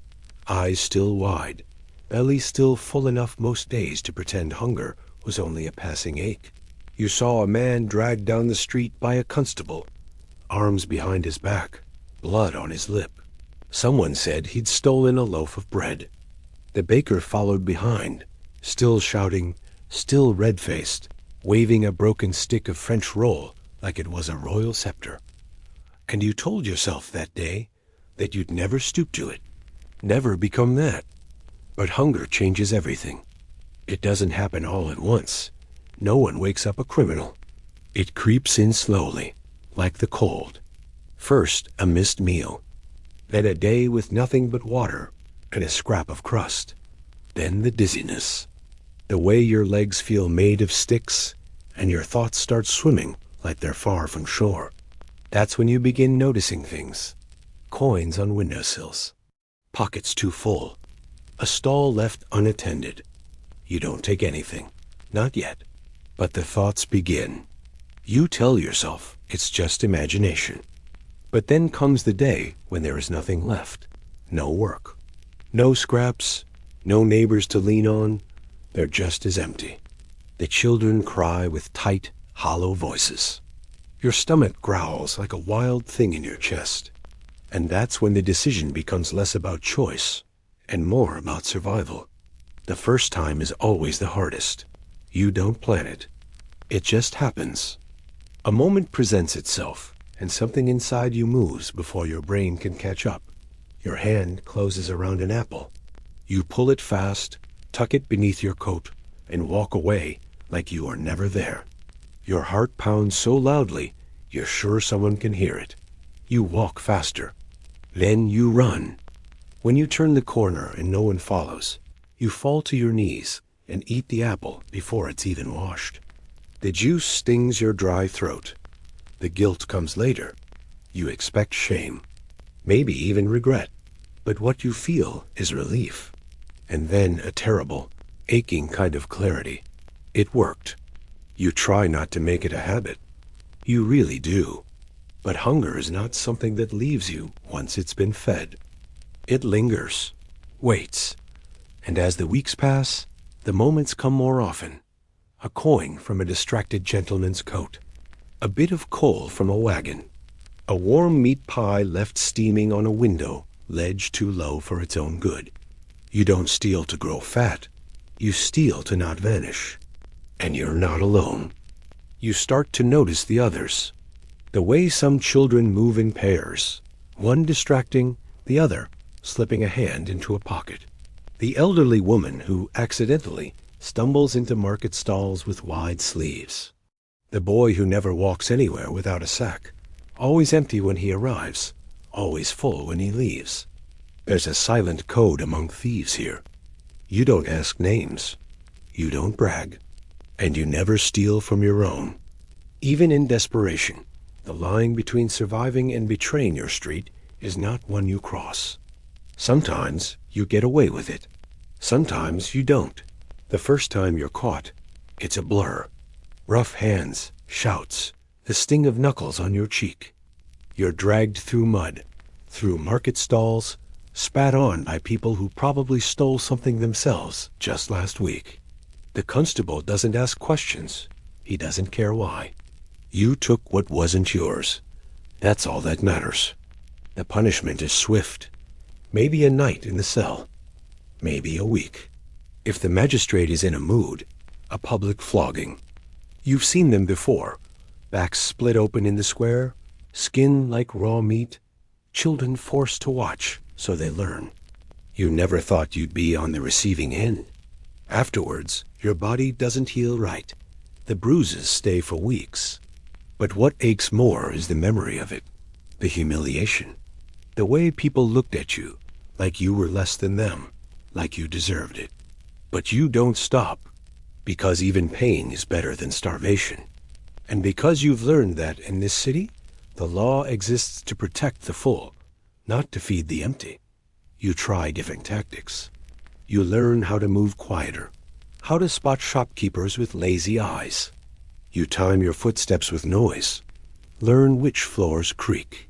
Speaker 1: eyes still wide, belly still full enough most days to pretend hunger was only a passing ache. You saw a man dragged down the street by a constable, arms behind his back, blood on his lip. Someone said he'd stolen a loaf of bread. The baker followed behind, still shouting, still red-faced, waving a broken stick of French roll like it was a royal scepter. And you told yourself that day that you'd never stoop to it, never become that. But hunger changes everything. It doesn't happen all at once. No one wakes up a criminal. It creeps in slowly, like the cold. First, a missed meal. Then a day with nothing but water and a scrap of crust. Then the dizziness. The way your legs feel made of sticks and your thoughts start swimming like they're far from shore. That's when you begin noticing things. Coins on windowsills. Pockets too full. A stall left unattended. You don't take anything. Not yet. But the thoughts begin. You tell yourself it's just imagination. But then comes the day when there is nothing left. No work. No scraps. No neighbors to lean on. They're just as empty. The children cry with tight, hollow voices. Your stomach growls like a wild thing in your chest. And that's when the decision becomes less about choice and more about survival. The first time is always the hardest. You don't plan it. It just happens. A moment presents itself, and something inside you moves before your brain can catch up. Your hand closes around an apple. You pull it fast, tuck it beneath your coat, and walk away like you are never there. Your heart pounds so loudly, you're sure someone can hear it. You walk faster. Then you run. When you turn the corner and no one follows, you fall to your knees and eat the apple before it's even washed. The juice stings your dry throat. The guilt comes later. You expect shame, maybe even regret. But what you feel is relief. And then a terrible, aching kind of clarity. It worked. You try not to make it a habit. You really do. But hunger is not something that leaves you once it's been fed. It lingers, waits. And as the weeks pass, the moments come more often. A coin from a distracted gentleman's coat. A bit of coal from a wagon. A warm meat pie left steaming on a window ledge too low for its own good. You don't steal to grow fat. You steal to not vanish. And you're not alone. You start to notice the others. The way some children move in pairs, one distracting, the other slipping a hand into a pocket. The elderly woman who accidentally stumbles into market stalls with wide sleeves. The boy who never walks anywhere without a sack, always empty when he arrives, always full when he leaves. There's a silent code among thieves here. You don't ask names. You don't brag. And you never steal from your own. Even in desperation, the line between surviving and betraying your street is not one you cross. Sometimes you get away with it. Sometimes you don't. The first time you're caught, it's a blur. Rough hands, shouts, the sting of knuckles on your cheek. You're dragged through mud, through market stalls, spat on by people who probably stole something themselves just last week. The constable doesn't ask questions. He doesn't care why. You took what wasn't yours. That's all that matters. The punishment is swift. Maybe a night in the cell. Maybe a week. If the magistrate is in a mood, a public flogging. You've seen them before. Backs split open in the square, skin like raw meat, children forced to watch so they learn. You never thought you'd be on the receiving end. Afterwards, your body doesn't heal right. The bruises stay for weeks. But what aches more is the memory of it, the humiliation, the way people looked at you, like you were less than them, like you deserved it. But you don't stop, because even pain is better than starvation. And because you've learned that in this city, the law exists to protect the full, not to feed the empty. You try different tactics. You learn how to move quieter, how to spot shopkeepers with lazy eyes. You time your footsteps with noise. Learn which floors creak.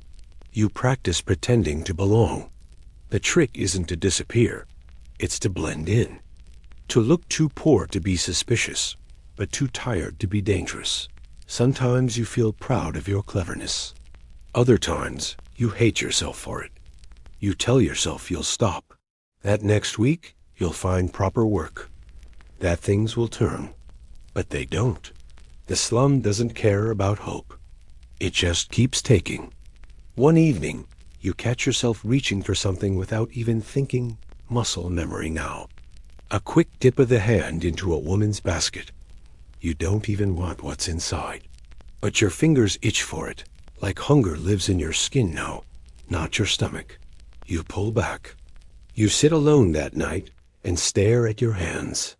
Speaker 1: You practice pretending to belong. The trick isn't to disappear. It's to blend in. To look too poor to be suspicious, but too tired to be dangerous. Sometimes you feel proud of your cleverness. Other times, you hate yourself for it. You tell yourself you'll stop. That next week, you'll find proper work. That things will turn. But they don't. The slum doesn't care about hope. It just keeps taking. One evening, you catch yourself reaching for something without even thinking, muscle memory now. A quick dip of the hand into a woman's basket. You don't even want what's inside. But your fingers itch for it, like hunger lives in your skin now, not your stomach. You pull back. You sit alone that night and stare at your hands.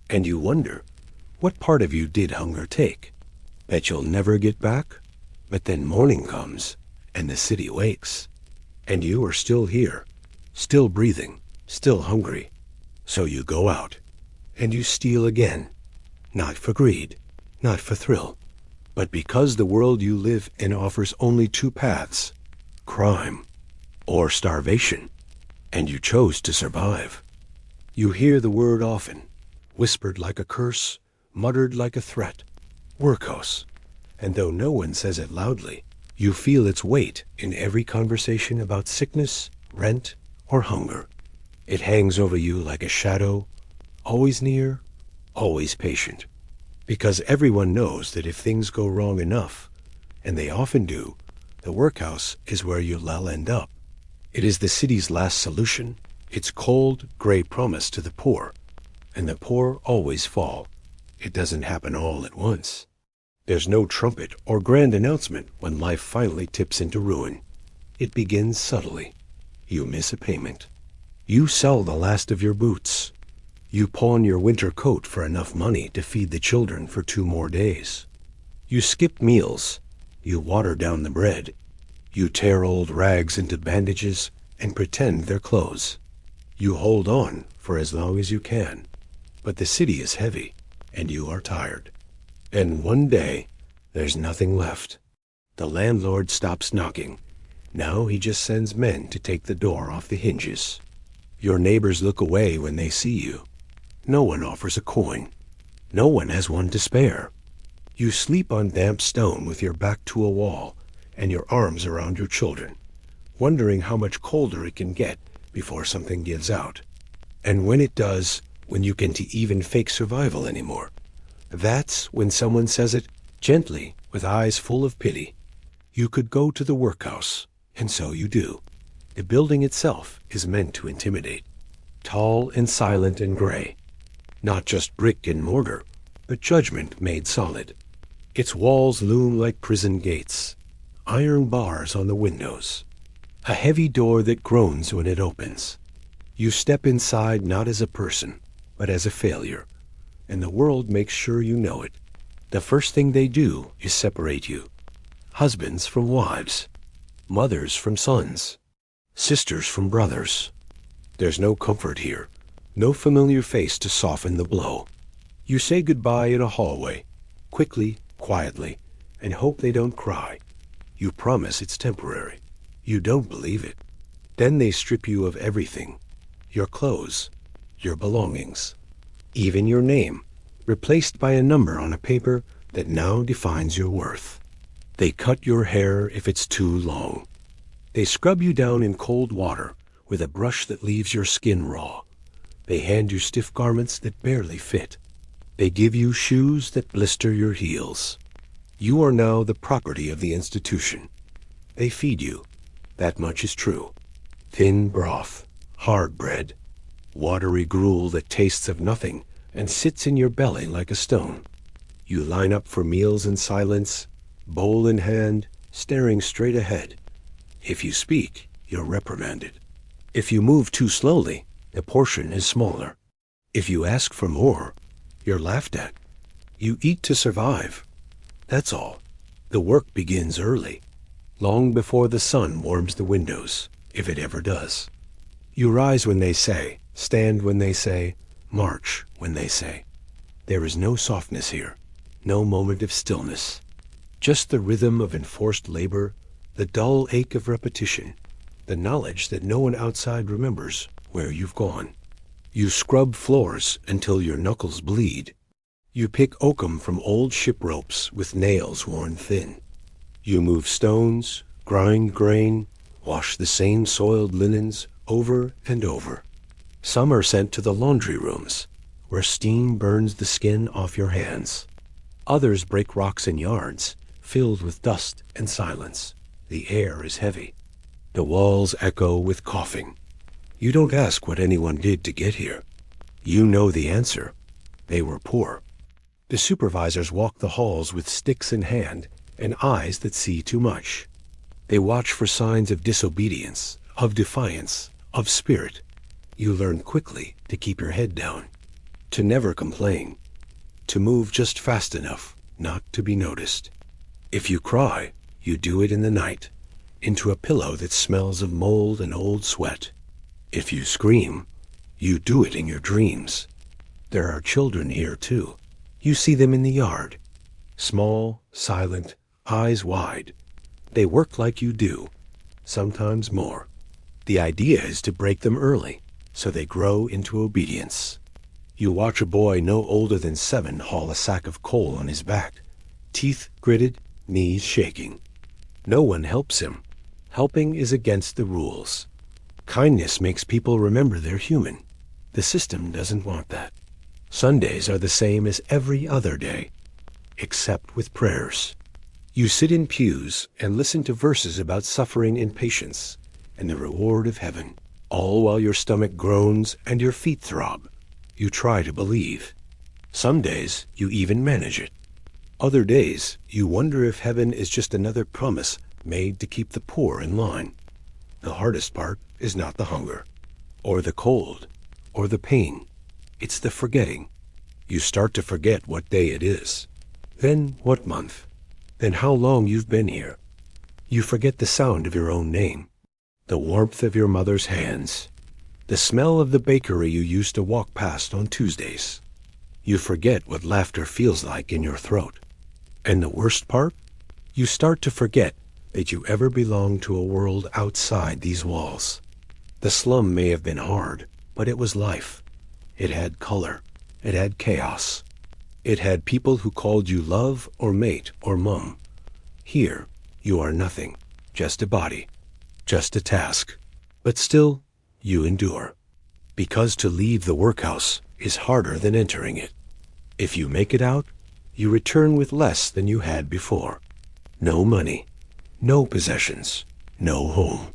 Speaker 1: And you wonder, what part of you did hunger take? Bet you'll never get back? But then morning comes, and the city wakes. And you are still here, still breathing, still hungry. So you go out, and you steal again. Not for greed, not for thrill, but because the world you live in offers only two paths, crime or starvation, and you chose to survive. You hear the word often, whispered like a curse, muttered like a threat, workhouse, and though no one says it loudly, you feel its weight in every conversation about sickness, rent, or hunger. It hangs over you like a shadow, always near, always patient, because everyone knows that if things go wrong enough, and they often do, the workhouse is where you'll end up. It is the city's last solution, its cold, gray promise to the poor, and the poor always fall. It doesn't happen all at once. There's no trumpet or grand announcement when life finally tips into ruin. It begins subtly. You miss a payment. You sell the last of your boots. You pawn your winter coat for enough money to feed the children for 2 more days. You skip meals. You water down the bread. You tear old rags into bandages and pretend they're clothes. You hold on for as long as you can. But the city is heavy, and you are tired. And one day, there's nothing left. The landlord stops knocking. Now he just sends men to take the door off the hinges. Your neighbors look away when they see you. No one offers a coin. No one has one to spare. You sleep on damp stone with your back to a wall and your arms around your children, wondering how much colder it can get before something gives out. And when it does, when you can't even fake survival anymore, that's when someone says it gently, with eyes full of pity. You could go to the workhouse, and so you do. The building itself is meant to intimidate. Tall and silent and gray. Not just brick and mortar, but judgment made solid. Its walls loom like prison gates. Iron bars on the windows. A heavy door that groans when it opens. You step inside not as a person, but as a failure. And the world makes sure you know it. The first thing they do is separate you. Husbands from wives. Mothers from sons. Sisters from brothers. There's no comfort here. No familiar face to soften the blow. You say goodbye in a hallway, quickly, quietly, and hope they don't cry. You promise it's temporary. You don't believe it. Then they strip you of everything. Your clothes, your belongings, even your name, replaced by a number on a paper that now defines your worth. They cut your hair if it's too long. They scrub you down in cold water with a brush that leaves your skin raw. They hand you stiff garments that barely fit. They give you shoes that blister your heels. You are now the property of the institution. They feed you. That much is true. Thin broth, hard bread, watery gruel that tastes of nothing and sits in your belly like a stone. You line up for meals in silence, bowl in hand, staring straight ahead. If you speak, you're reprimanded. If you move too slowly, the portion is smaller. If you ask for more, you're laughed at. You eat to survive. That's all. The work begins early, long before the sun warms the windows, if it ever does. You rise when they say, stand when they say, march when they say. There is no softness here, no moment of stillness. Just the rhythm of enforced labor, the dull ache of repetition, the knowledge that no one outside remembers where you've gone. You scrub floors until your knuckles bleed. You pick oakum from old ship ropes with nails worn thin. You move stones, grind grain, wash the same soiled linens over and over. Some are sent to the laundry rooms, where steam burns the skin off your hands. Others break rocks in yards, filled with dust and silence. The air is heavy. The walls echo with coughing. You don't ask what anyone did to get here. You know the answer. They were poor. The supervisors walk the halls with sticks in hand and eyes that see too much. They watch for signs of disobedience, of defiance, of spirit. You learn quickly to keep your head down, to never complain, to move just fast enough not to be noticed. If you cry, you do it in the night, into a pillow that smells of mold and old sweat. If you scream, you do it in your dreams. There are children here, too. You see them in the yard. Small, silent, eyes wide. They work like you do, sometimes more. The idea is to break them early, so they grow into obedience. You watch a boy no older than 7 haul a sack of coal on his back, teeth gritted, knees shaking. No one helps him. Helping is against the rules. Kindness makes people remember they're human. The system doesn't want that. Sundays are the same as every other day, except with prayers. You sit in pews and listen to verses about suffering and patience and the reward of heaven, all while your stomach groans and your feet throb. You try to believe. Some days you even manage it. Other days you wonder if heaven is just another promise made to keep the poor in line. The hardest part is not the hunger, or the cold, or the pain. It's the forgetting. You start to forget what day it is, then what month, then how long you've been here. You forget the sound of your own name, the warmth of your mother's hands, the smell of the bakery you used to walk past on Tuesdays. You forget what laughter feels like in your throat. And the worst part? You start to forget that you ever belonged to a world outside these walls. The slum may have been hard, but it was life. It had color. It had chaos. It had people who called you love or mate or mum. Here, you are nothing, just a body, just a task. But still, you endure. Because to leave the workhouse is harder than entering it. If you make it out, you return with less than you had before. No money, no possessions, no home.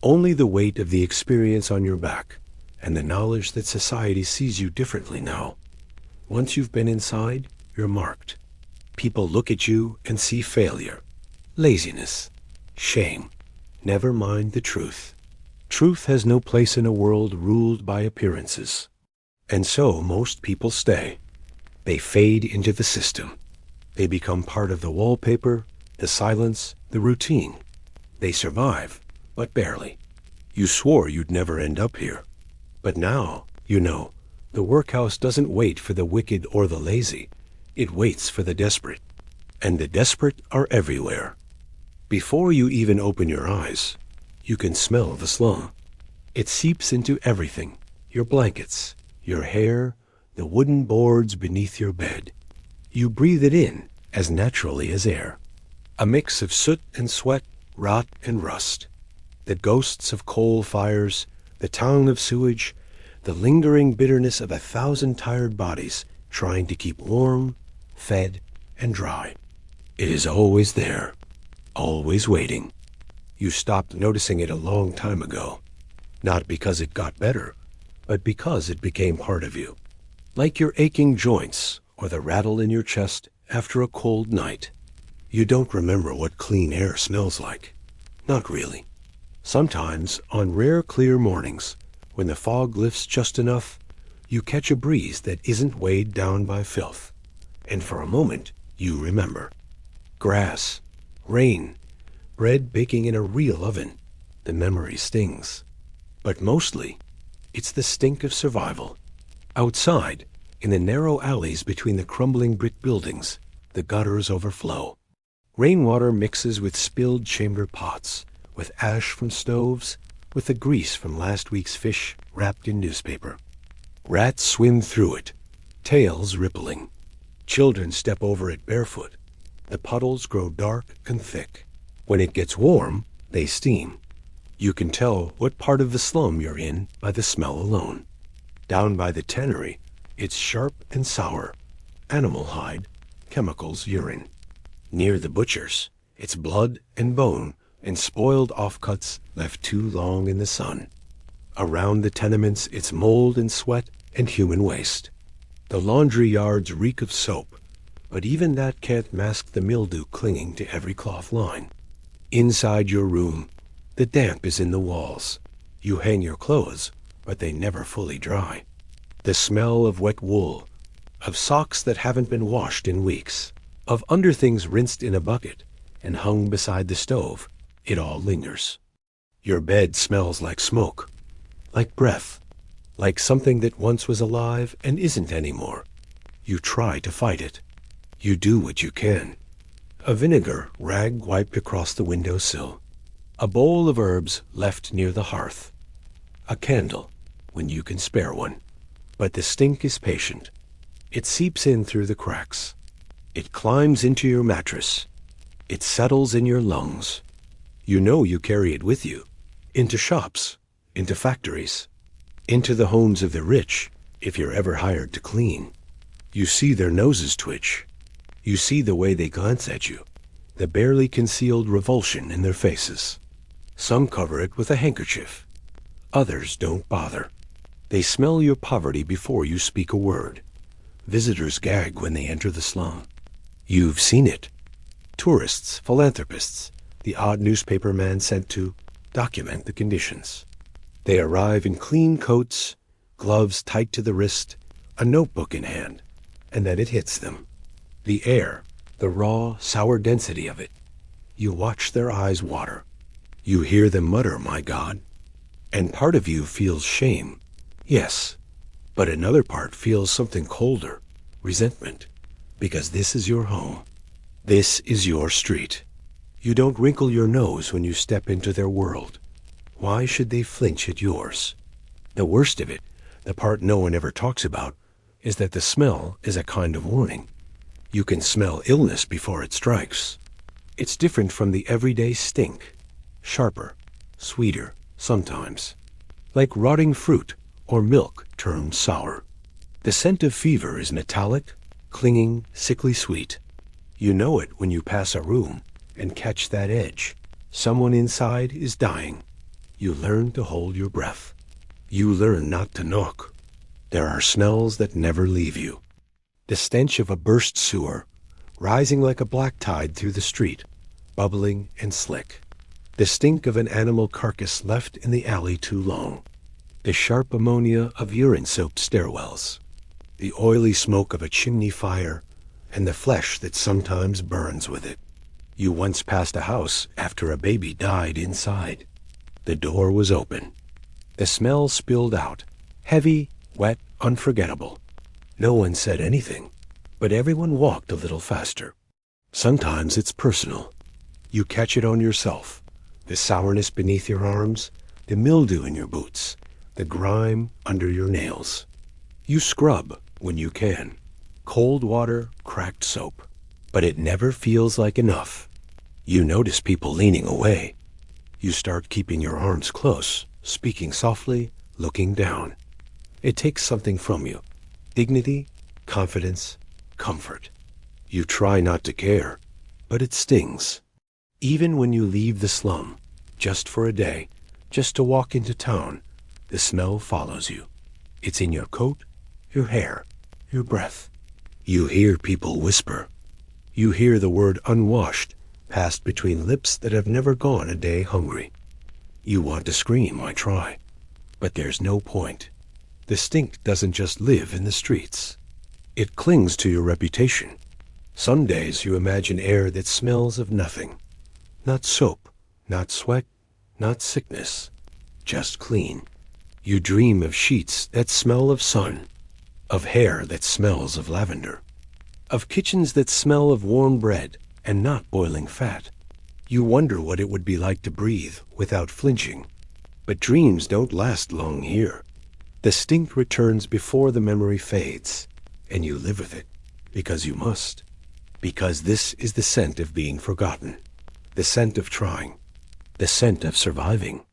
Speaker 1: Only the weight of the experience on your back, and the knowledge that society sees you differently now. Once you've been inside, you're marked. People look at you and see failure, laziness, shame. Never mind the truth. Truth has no place in a world ruled by appearances. And so most people stay. They fade into the system. They become part of the wallpaper, the silence, the routine. They survive, but barely. You swore you'd never end up here. But now, you know, the workhouse doesn't wait for the wicked or the lazy. It waits for the desperate. And the desperate are everywhere. Before you even open your eyes, you can smell the slum. It seeps into everything, your blankets, your hair, the wooden boards beneath your bed. You breathe it in as naturally as air. A mix of soot and sweat, rot and rust. The ghosts of coal fires, the town of sewage, the lingering bitterness of 1,000 tired bodies trying to keep warm, fed, and dry. It is always there, always waiting. You stopped noticing it a long time ago, not because it got better, but because it became part of you. Like your aching joints or the rattle in your chest after a cold night. You don't remember what clean air smells like. Not really. Sometimes, on rare clear mornings, when the fog lifts just enough, you catch a breeze that isn't weighed down by filth. And for a moment, you remember. Grass, rain, bread baking in a real oven. The memory stings. But mostly, it's the stink of survival. Outside, in the narrow alleys between the crumbling brick buildings, the gutters overflow. Rainwater mixes with spilled chamber pots, with ash from stoves, with the grease from last week's fish wrapped in newspaper. Rats swim through it, tails rippling. Children step over it barefoot. The puddles grow dark and thick. When it gets warm, they steam. You can tell what part of the slum you're in by the smell alone. Down by the tannery, it's sharp and sour. Animal hide, chemicals, urine. Near the butcher's, it's blood and bone and spoiled offcuts left too long in the sun. Around the tenements, it's mold and sweat and human waste. The laundry yards reek of soap, but even that can't mask the mildew clinging to every cloth line. Inside your room, the damp is in the walls. You hang your clothes, but they never fully dry. The smell of wet wool, of socks that haven't been washed in weeks, of underthings rinsed in a bucket and hung beside the stove, it all lingers. Your bed smells like smoke, like breath, like something that once was alive and isn't anymore. You try to fight it. You do what you can. A vinegar rag wiped across the windowsill. A bowl of herbs left near the hearth. A candle, when you can spare one. But the stink is patient. It seeps in through the cracks. It climbs into your mattress. It settles in your lungs. You know you carry it with you. Into shops, into factories, into the homes of the rich, if you're ever hired to clean. You see their noses twitch. You see the way they glance at you, the barely concealed revulsion in their faces. Some cover it with a handkerchief. Others don't bother. They smell your poverty before you speak a word. Visitors gag when they enter the slum. You've seen it. Tourists, philanthropists, the odd newspaper man sent to document the conditions. They arrive in clean coats, gloves tight to the wrist, a notebook in hand, and then it hits them. The air, the raw, sour density of it. You watch their eyes water. You hear them mutter, "My God." And part of you feels shame, yes, but another part feels something colder, resentment, because this is your home. This is your street. You don't wrinkle your nose when you step into their world. Why should they flinch at yours? The worst of it, the part no one ever talks about, is that the smell is a kind of warning. You can smell illness before it strikes. It's different from the everyday stink, sharper, sweeter, sometimes, like rotting fruit or milk turned sour. The scent of fever is metallic, clinging, sickly sweet. You know it when you pass a room and catch that edge. Someone inside is dying. You learn to hold your breath. You learn not to knock. There are smells that never leave you. The stench of a burst sewer, rising like a black tide through the street, bubbling and slick. The stink of an animal carcass left in the alley too long. The sharp ammonia of urine-soaked stairwells. The oily smoke of a chimney fire, and the flesh that sometimes burns with it. You once passed a house after a baby died inside. The door was open. The smell spilled out, heavy, wet, unforgettable. No one said anything, but everyone walked a little faster. Sometimes it's personal. You catch it on yourself. The sourness beneath your arms, the mildew in your boots, the grime under your nails. You scrub when you can. Cold water, cracked soap. But it never feels like enough. You notice people leaning away. You start keeping your arms close, speaking softly, looking down. It takes something from you. Dignity, confidence, comfort. You try not to care, but it stings. Even when you leave the slum, just for a day, just to walk into town, the smell follows you. It's in your coat, your hair, your breath. You hear people whisper. You hear the word unwashed passed between lips that have never gone a day hungry. You want to scream, I try, but there's no point. The stink doesn't just live in the streets. It clings to your reputation. Some days you imagine air that smells of nothing. Not soap, not sweat, not sickness, just clean. You dream of sheets that smell of sun, of hair that smells of lavender, of kitchens that smell of warm bread and not boiling fat. You wonder what it would be like to breathe without flinching. But dreams don't last long here. The stink returns before the memory fades, and you live with it, because you must. Because this is the scent of being forgotten, the scent of trying, the scent of surviving,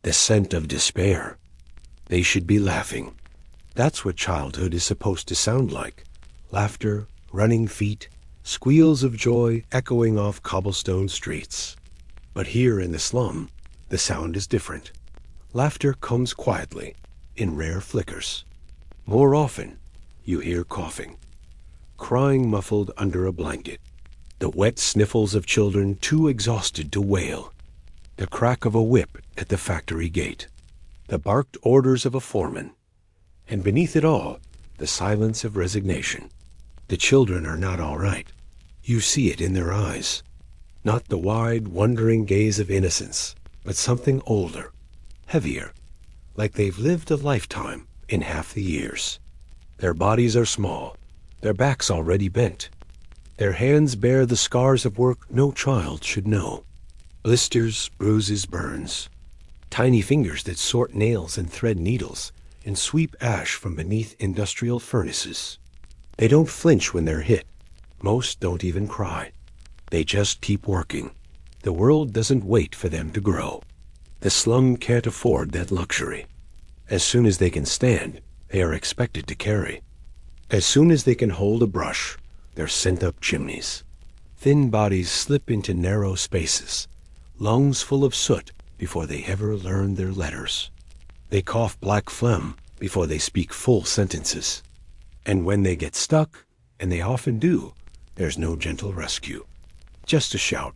Speaker 1: the scent of despair. They should be laughing. That's what childhood is supposed to sound like. Laughter, running feet, squeals of joy echoing off cobblestone streets. But here in the slum, the sound is different. Laughter comes quietly, in rare flickers. More often, you hear coughing, crying muffled under a blanket, the wet sniffles of children too exhausted to wail, the crack of a whip at the factory gate, the barked orders of a foreman, and beneath it all, the silence of resignation. The children are not all right. You see it in their eyes. Not the wide, wondering gaze of innocence, but something older, heavier, like they've lived a lifetime in half the years. Their bodies are small, their backs already bent. Their hands bear the scars of work no child should know. Blisters, bruises, burns. Tiny fingers that sort nails and thread needles and sweep ash from beneath industrial furnaces. They don't flinch when they're hit. Most don't even cry. They just keep working. The world doesn't wait for them to grow. The slum can't afford that luxury. As soon as they can stand, they are expected to carry. As soon as they can hold a brush, they're sent up chimneys. Thin bodies slip into narrow spaces, lungs full of soot before they ever learn their letters. They cough black phlegm before they speak full sentences. And when they get stuck, and they often do, there's no gentle rescue. Just a shout,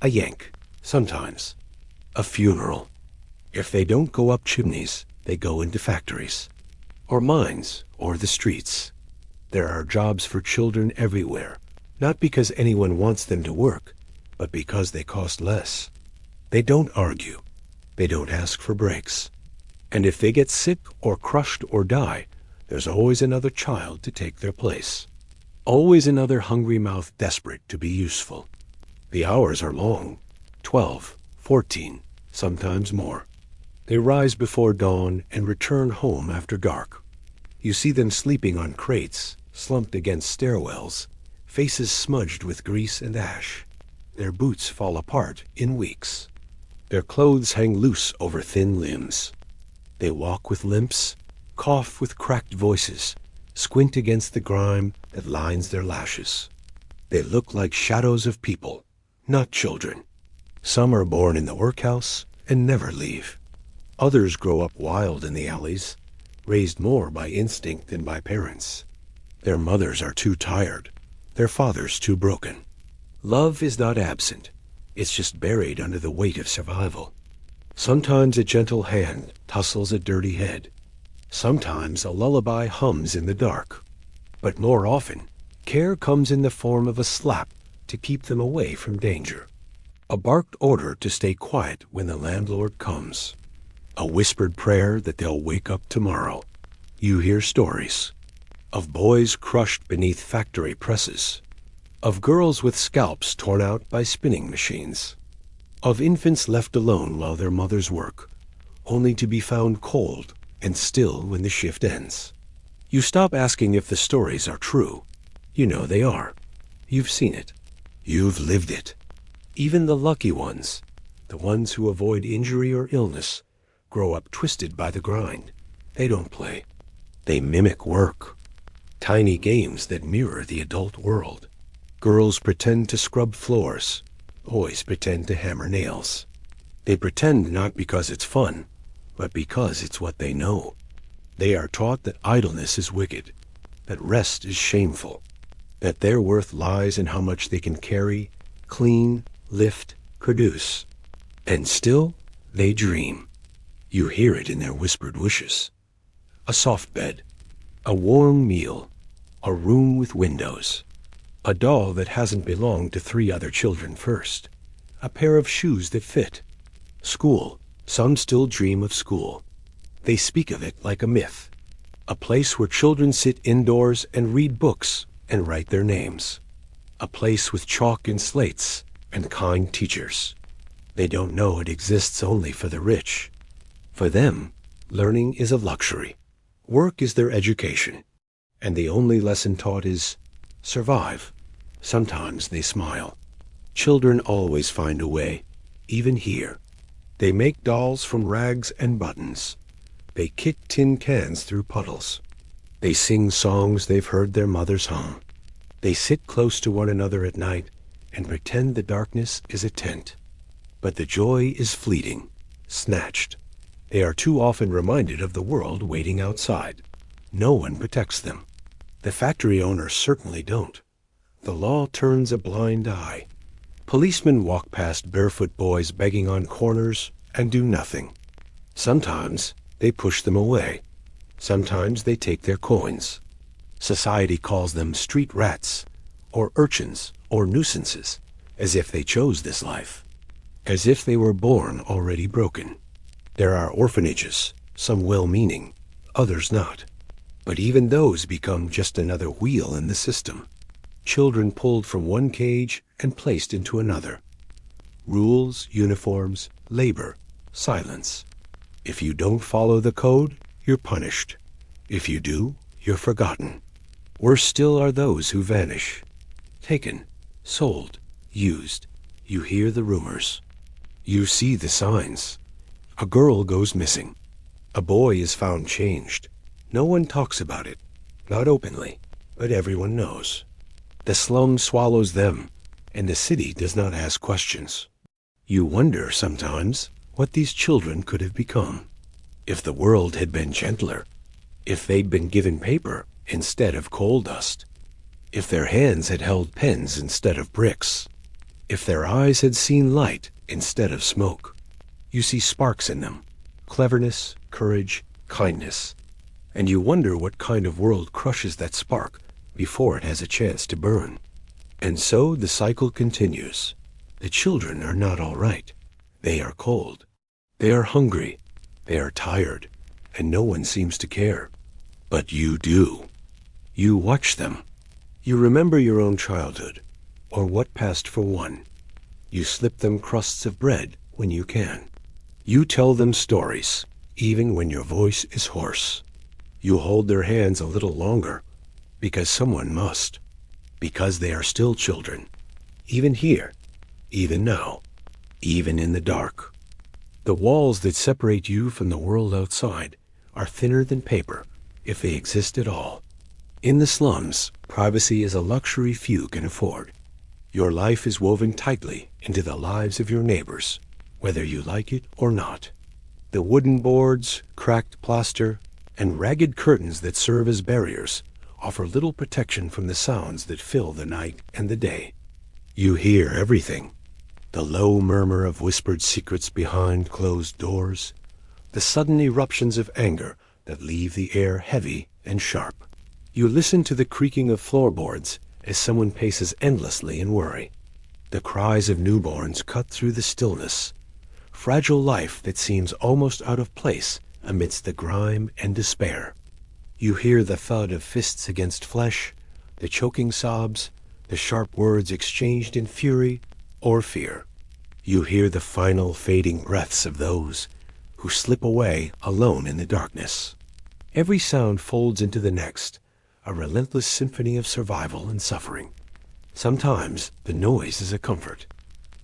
Speaker 1: a yank, sometimes, a funeral. If they don't go up chimneys, they go into factories, or mines, or the streets. There are jobs for children everywhere, not because anyone wants them to work, but because they cost less. They don't argue. They don't ask for breaks. And if they get sick or crushed or die, there's always another child to take their place. Always another hungry mouth desperate to be useful. The hours are long, 12, 14, sometimes more. They rise before dawn and return home after dark. You see them sleeping on crates, slumped against stairwells, faces smudged with grease and ash. Their boots fall apart in weeks. Their clothes hang loose over thin limbs. They walk with limps, cough with cracked voices, squint against the grime that lines their lashes. They look like shadows of people, not children. Some are born in the workhouse and never leave. Others grow up wild in the alleys, raised more by instinct than by parents. Their mothers are too tired, their fathers too broken. Love is not absent. It's just buried under the weight of survival. Sometimes a gentle hand tussles a dirty head. Sometimes a lullaby hums in the dark. But more often, care comes in the form of a slap to keep them away from danger. A barked order to stay quiet when the landlord comes. A whispered prayer that they'll wake up tomorrow. You hear stories of boys crushed beneath factory presses, of girls with scalps torn out by spinning machines, of infants left alone while their mothers work, only to be found cold and still when the shift ends. You stop asking if the stories are true. You know they are. You've seen it. You've lived it. Even the lucky ones, the ones who avoid injury or illness, grow up twisted by the grind. They don't play. They mimic work. Tiny games that mirror the adult world. Girls pretend to scrub floors. Boys pretend to hammer nails. They pretend not because it's fun, but because it's what they know. They are taught that idleness is wicked, that rest is shameful, that their worth lies in how much they can carry, clean, lift, produce. And still, they dream. You hear it in their whispered wishes. A soft bed, a warm meal, a room with windows, a doll that hasn't belonged to 3 other children first, a pair of shoes that fit. School. Some still dream of school. They speak of it like a myth, a place where children sit indoors and read books and write their names, a place with chalk and slates and kind teachers. They don't know it exists only for the rich. For them, learning is a luxury. Work is their education, and the only lesson taught is survive. Sometimes they smile. Children always find a way, even here. They make dolls from rags and buttons. They kick tin cans through puddles. They sing songs they've heard their mothers hum. They sit close to one another at night and pretend the darkness is a tent. But the joy is fleeting, snatched. They are too often reminded of the world waiting outside. No one protects them. The factory owners certainly don't. The law turns a blind eye. Policemen walk past barefoot boys begging on corners and do nothing. Sometimes they push them away. Sometimes they take their coins. Society calls them street rats, or urchins, or nuisances, as if they chose this life, as if they were born already broken. There are orphanages, some well-meaning, others not. But even those become just another wheel in the system. Children pulled from one cage and placed into another. Rules, uniforms, labor, silence. If you don't follow the code, you're punished. If you do, you're forgotten. Worse still are those who vanish. Taken, sold, used. You hear the rumors. You see the signs. A girl goes missing. A boy is found changed. No one talks about it, not openly, but everyone knows. The slum swallows them, and the city does not ask questions. You wonder sometimes what these children could have become. If the world had been gentler, if they'd been given paper instead of coal dust, if their hands had held pens instead of bricks, if their eyes had seen light instead of smoke. You see sparks in them, cleverness, courage, kindness, and you wonder what kind of world crushes that spark before it has a chance to burn. And so the cycle continues. The children are not all right. They are cold. They are hungry. They are tired, and no one seems to care. But you do. You watch them. You remember your own childhood, or what passed for one. You slip them crusts of bread when you can. You tell them stories, even when your voice is hoarse. You hold their hands a little longer, because someone must, because they are still children, even here, even now, even in the dark. The walls that separate you from the world outside are thinner than paper, if they exist at all. In the slums, privacy is a luxury few can afford. Your life is woven tightly into the lives of your neighbors, whether you like it or not. The wooden boards, cracked plaster, and ragged curtains that serve as barriers offer little protection from the sounds that fill the night and the day. You hear everything. The low murmur of whispered secrets behind closed doors, the sudden eruptions of anger that leave the air heavy and sharp. You listen to the creaking of floorboards as someone paces endlessly in worry. The cries of newborns cut through the stillness, fragile life that seems almost out of place amidst the grime and despair. You hear the thud of fists against flesh, the choking sobs, the sharp words exchanged in fury or fear. You hear the final fading breaths of those who slip away alone in the darkness. Every sound folds into the next, a relentless symphony of survival and suffering. Sometimes the noise is a comfort.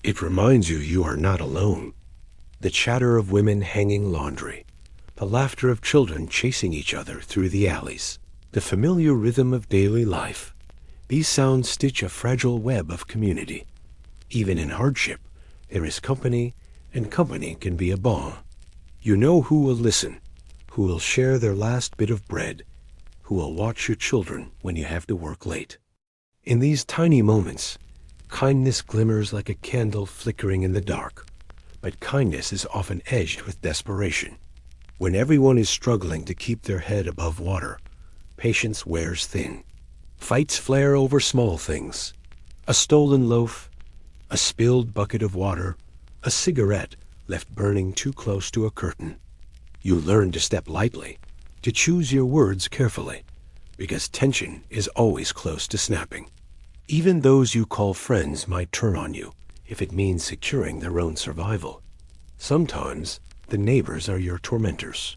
Speaker 1: It reminds you are not alone. The chatter of women hanging laundry, the laughter of children chasing each other through the alleys, the familiar rhythm of daily life. These sounds stitch a fragile web of community. Even in hardship, there is company, and company can be a balm. You know who will listen, who will share their last bit of bread, who will watch your children when you have to work late. In these tiny moments, kindness glimmers like a candle flickering in the dark, but kindness is often edged with desperation. When everyone is struggling to keep their head above water, patience wears thin. Fights flare over small things: a stolen loaf, a spilled bucket of water, a cigarette left burning too close to a curtain. You learn to step lightly, to choose your words carefully, because tension is always close to snapping. Even those you call friends might turn on you if it means securing their own survival. Sometimes the neighbors are your tormentors.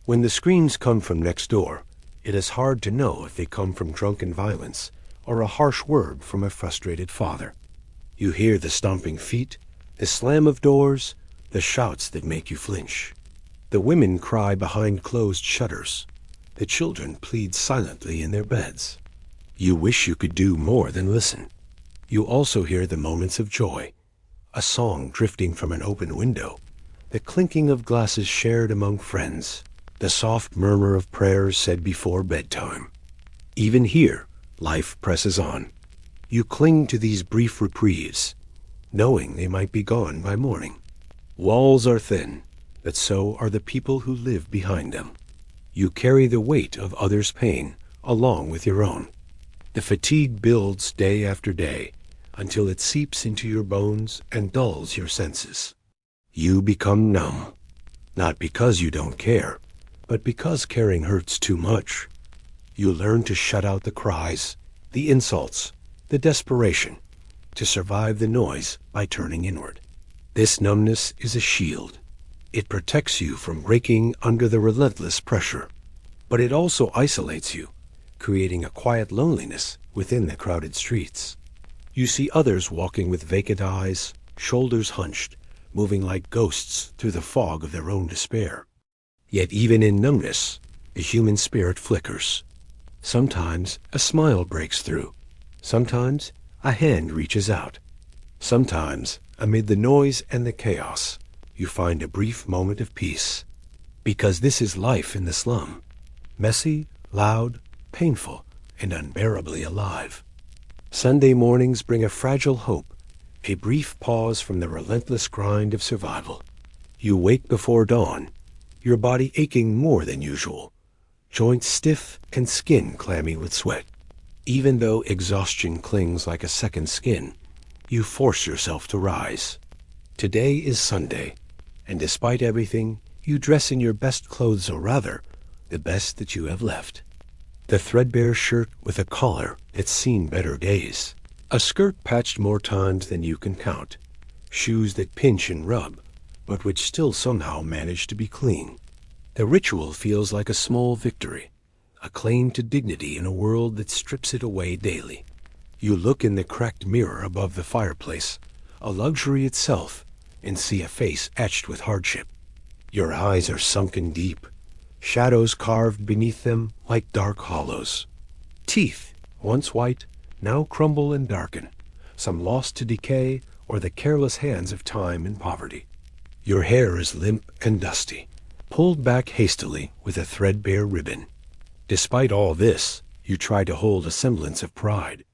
Speaker 1: When the screams come from next door, it is hard to know if they come from drunken violence or a harsh word from a frustrated father. You hear the stomping feet, the slam of doors, the shouts that make you flinch. The women cry behind closed shutters. The children plead silently in their beds. You wish you could do more than listen. You also hear the moments of joy, a song drifting from an open window, the clinking of glasses shared among friends, the soft murmur of prayers said before bedtime. Even here, life presses on. You cling to these brief reprieves, knowing they might be gone by morning. Walls are thin, but so are the people who live behind them. You carry the weight of others' pain along with your own. The fatigue builds day after day until it seeps into your bones and dulls your senses. You become numb, not because you don't care, but because caring hurts too much. You learn to shut out the cries, the insults, the desperation, to survive the noise by turning inward. This numbness is a shield. It protects you from breaking under the relentless pressure, but it also isolates you, creating a quiet loneliness within the crowded streets. You see others walking with vacant eyes, shoulders hunched, moving like ghosts through the fog of their own despair. Yet even in numbness, the human spirit flickers. Sometimes a smile breaks through. Sometimes a hand reaches out. Sometimes, amid the noise and the chaos, you find a brief moment of peace. Because this is life in the slum. Messy, loud, painful, and unbearably alive. Sunday mornings bring a fragile hope, a brief pause from the relentless grind of survival. You wake before dawn, your body aching more than usual, joints stiff and skin clammy with sweat. Even though exhaustion clings like a second skin, you force yourself to rise. Today is Sunday, and despite everything, you dress in your best clothes, or rather, the best that you have left. The threadbare shirt with a collar that's seen better days. A skirt patched more times than you can count. Shoes that pinch and rub, but which still somehow manage to be clean. The ritual feels like a small victory, a claim to dignity in a world that strips it away daily. You look in the cracked mirror above the fireplace, a luxury itself, and see a face etched with hardship. Your eyes are sunken deep, shadows carved beneath them like dark hollows. Teeth, once white, now crumble and darken, some lost to decay or the careless hands of time and poverty. Your hair is limp and dusty, pulled back hastily with a threadbare ribbon. Despite all this, you try to hold a semblance of pride.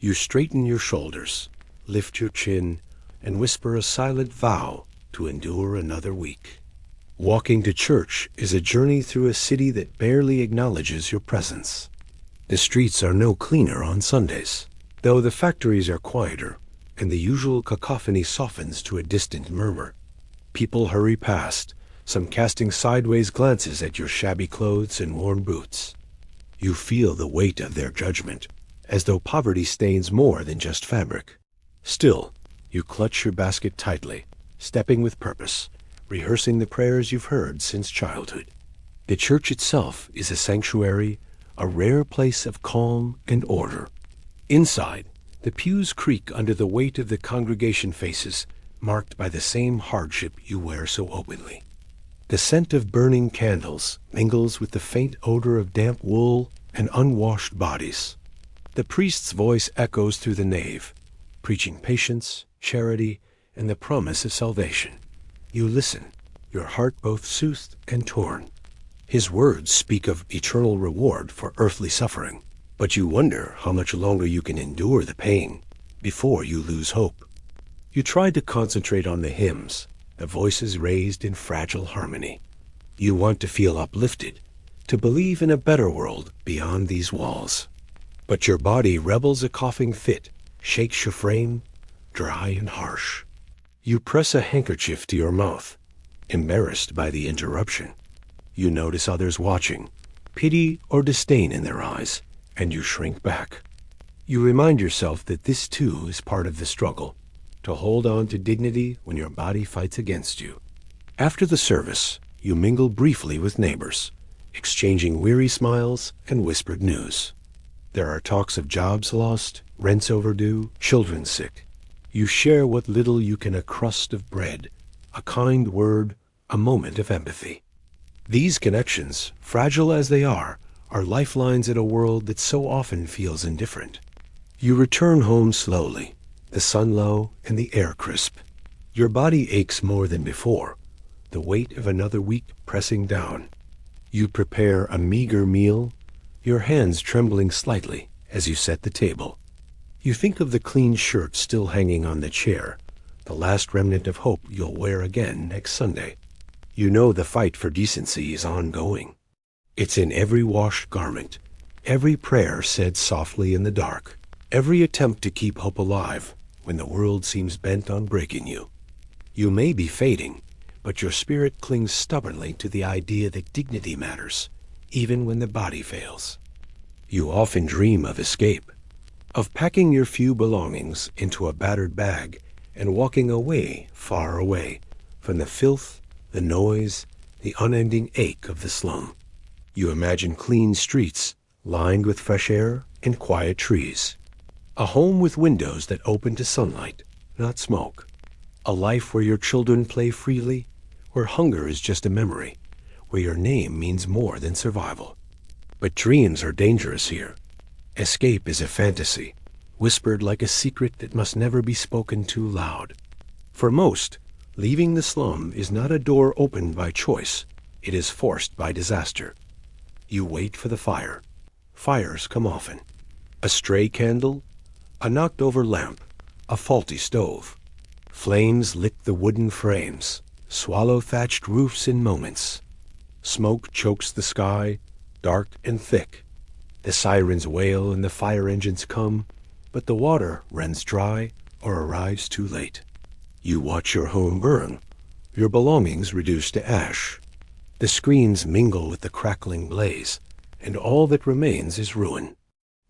Speaker 1: You straighten your shoulders, lift your chin, and whisper a silent vow to endure another week. Walking to church is a journey through a city that barely acknowledges your presence. The streets are no cleaner on Sundays, though the factories are quieter, and the usual cacophony softens to a distant murmur. People hurry past, some casting sideways glances at your shabby clothes and worn boots. You feel the weight of their judgment, as though poverty stains more than just fabric. Still, you clutch your basket tightly, stepping with purpose, rehearsing the prayers you've heard since childhood. The church itself is a sanctuary, a rare place of calm and order. Inside, the pews creak under the weight of the congregation faces, marked by the same hardship you wear so openly. The scent of burning candles mingles with the faint odor of damp wool and unwashed bodies. The priest's voice echoes through the nave, preaching patience, charity, and the promise of salvation. You listen, your heart both soothed and torn. His words speak of eternal reward for earthly suffering, but you wonder how much longer you can endure the pain before you lose hope. You try to concentrate on the hymns, the voices raised in fragile harmony. You want to feel uplifted, to believe in a better world beyond these walls. But your body rebels a coughing fit, shakes your frame, dry and harsh. You press a handkerchief to your mouth, embarrassed by the interruption. You notice others watching, pity or disdain in their eyes, and you shrink back. You remind yourself that this too is part of the struggle, to hold on to dignity when your body fights against you. After the service, you mingle briefly with neighbors, exchanging weary smiles and whispered news. There are talks of jobs lost, rents overdue, children sick. You share what little you can, a crust of bread, a kind word, a moment of empathy. These connections, fragile as they are lifelines in a world that so often feels indifferent. You return home slowly, the sun low and the air crisp. Your body aches more than before, the weight of another week pressing down. You prepare a meager meal, your hands trembling slightly as you set the table. You think of the clean shirt still hanging on the chair, the last remnant of hope you'll wear again next Sunday. You know the fight for decency is ongoing. It's in every washed garment, every prayer said softly in the dark, every attempt to keep hope alive when the world seems bent on breaking you. You may be fading, but your spirit clings stubbornly to the idea that dignity matters, even when the body fails. You often dream of escape, of packing your few belongings into a battered bag and walking away, far away, from the filth, the noise, the unending ache of the slum. You imagine clean streets, lined with fresh air and quiet trees. A home with windows that open to sunlight, not smoke. A life where your children play freely, where hunger is just a memory, where your name means more than survival. But dreams are dangerous here. Escape is a fantasy, whispered like a secret that must never be spoken too loud. For most, leaving the slum is not a door opened by choice. It is forced by disaster. You wait for the fire. Fires come often. A stray candle, a knocked-over lamp, a faulty stove. Flames lick the wooden frames, swallow thatched roofs in moments. Smoke chokes the sky, dark and thick. The sirens wail and the fire engines come, but the water runs dry or arrives too late. You watch your home burn, your belongings reduced to ash. The screens mingle with the crackling blaze, and all that remains is ruin.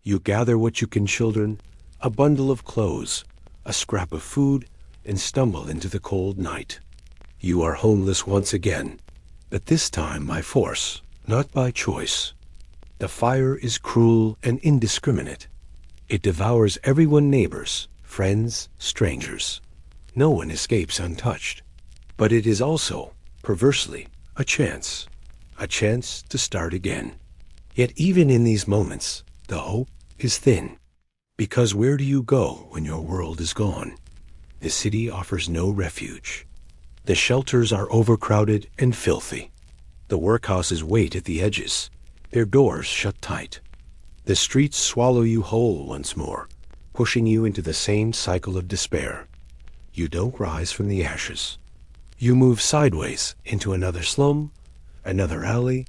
Speaker 1: You gather what you can, children, a bundle of clothes, a scrap of food, and stumble into the cold night. You are homeless once again, but this time by force, not by choice. The fire is cruel and indiscriminate. It devours everyone, neighbors, friends, strangers. No one escapes untouched. But it is also, perversely, a chance to start again. Yet even in these moments, the hope is thin. Because where do you go when your world is gone? The city offers no refuge. The shelters are overcrowded and filthy. The workhouses wait at the edges, their doors shut tight. The streets swallow you whole once more, pushing you into the same cycle of despair. You don't rise from the ashes. You move sideways into another slum, another alley,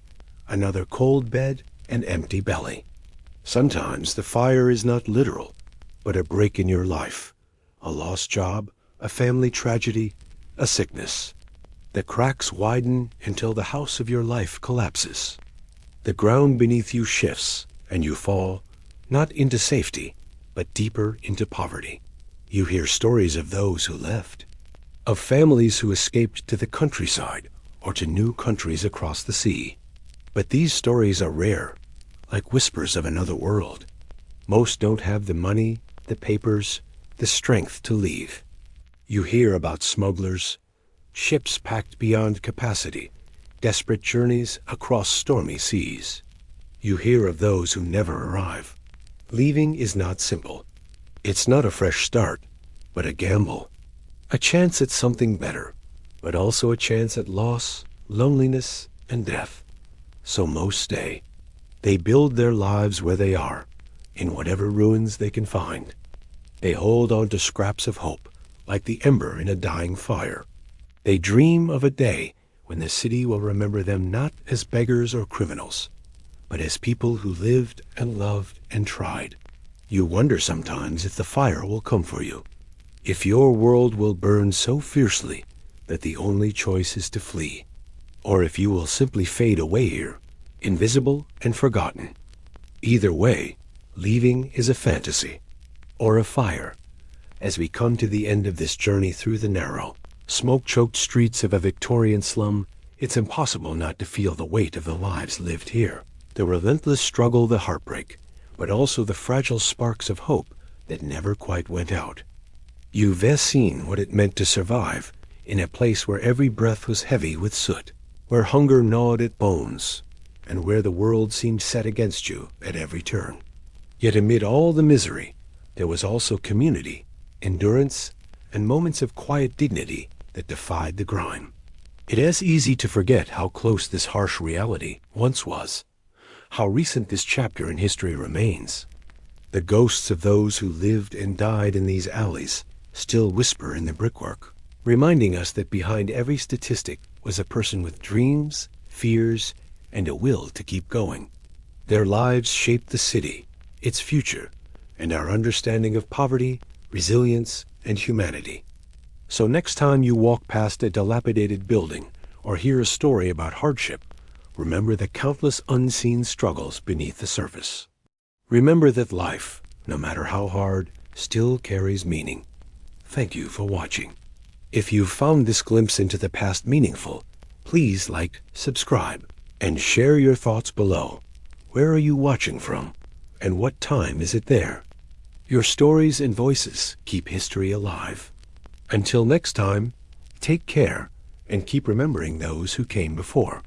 Speaker 1: another cold bed and empty belly. Sometimes the fire is not literal, but a break in your life, a lost job, a family tragedy, a sickness. The cracks widen until the house of your life collapses. The ground beneath you shifts, and you fall, not into safety, but deeper into poverty. You hear stories of those who left, of families who escaped to the countryside or to new countries across the sea. But these stories are rare, like whispers of another world. Most don't have the money, the papers, the strength to leave. You hear about smugglers, ships packed beyond capacity, desperate journeys across stormy seas. You hear of those who never arrive. Leaving is not simple. It's not a fresh start, but a gamble. A chance at something better, but also a chance at loss, loneliness, and death. So most stay. They build their lives where they are, in whatever ruins they can find. They hold on to scraps of hope, like the ember in a dying fire. They dream of a day when the city will remember them not as beggars or criminals, but as people who lived and loved and tried. You wonder sometimes if the fire will come for you, if your world will burn so fiercely that the only choice is to flee, or if you will simply fade away here, invisible and forgotten. Either way, leaving is a fantasy, or a fire, as we come to the end of this journey through the narrow, smoke-choked streets of a Victorian slum. It's impossible not to feel the weight of the lives lived here, the relentless struggle, the heartbreak, but also the fragile sparks of hope that never quite went out. You've seen what it meant to survive in a place where every breath was heavy with soot, where hunger gnawed at bones, and where the world seemed set against you at every turn. Yet amid all the misery, there was also community, endurance, and moments of quiet dignity that defied the grime. It is easy to forget how close this harsh reality once was, how recent this chapter in history remains. The ghosts of those who lived and died in these alleys still whisper in the brickwork, reminding us that behind every statistic was a person with dreams, fears, and a will to keep going. Their lives shaped the city, its future, and our understanding of poverty, resilience, and humanity. So next time you walk past a dilapidated building or hear a story about hardship, remember the countless unseen struggles beneath the surface. Remember that life, no matter how hard, still carries meaning. Thank you for watching. If you've found this glimpse into the past meaningful, please like, subscribe, and share your thoughts below. Where are you watching from? And what time is it there? Your stories and voices keep history alive. Until next time, take care and keep remembering those who came before.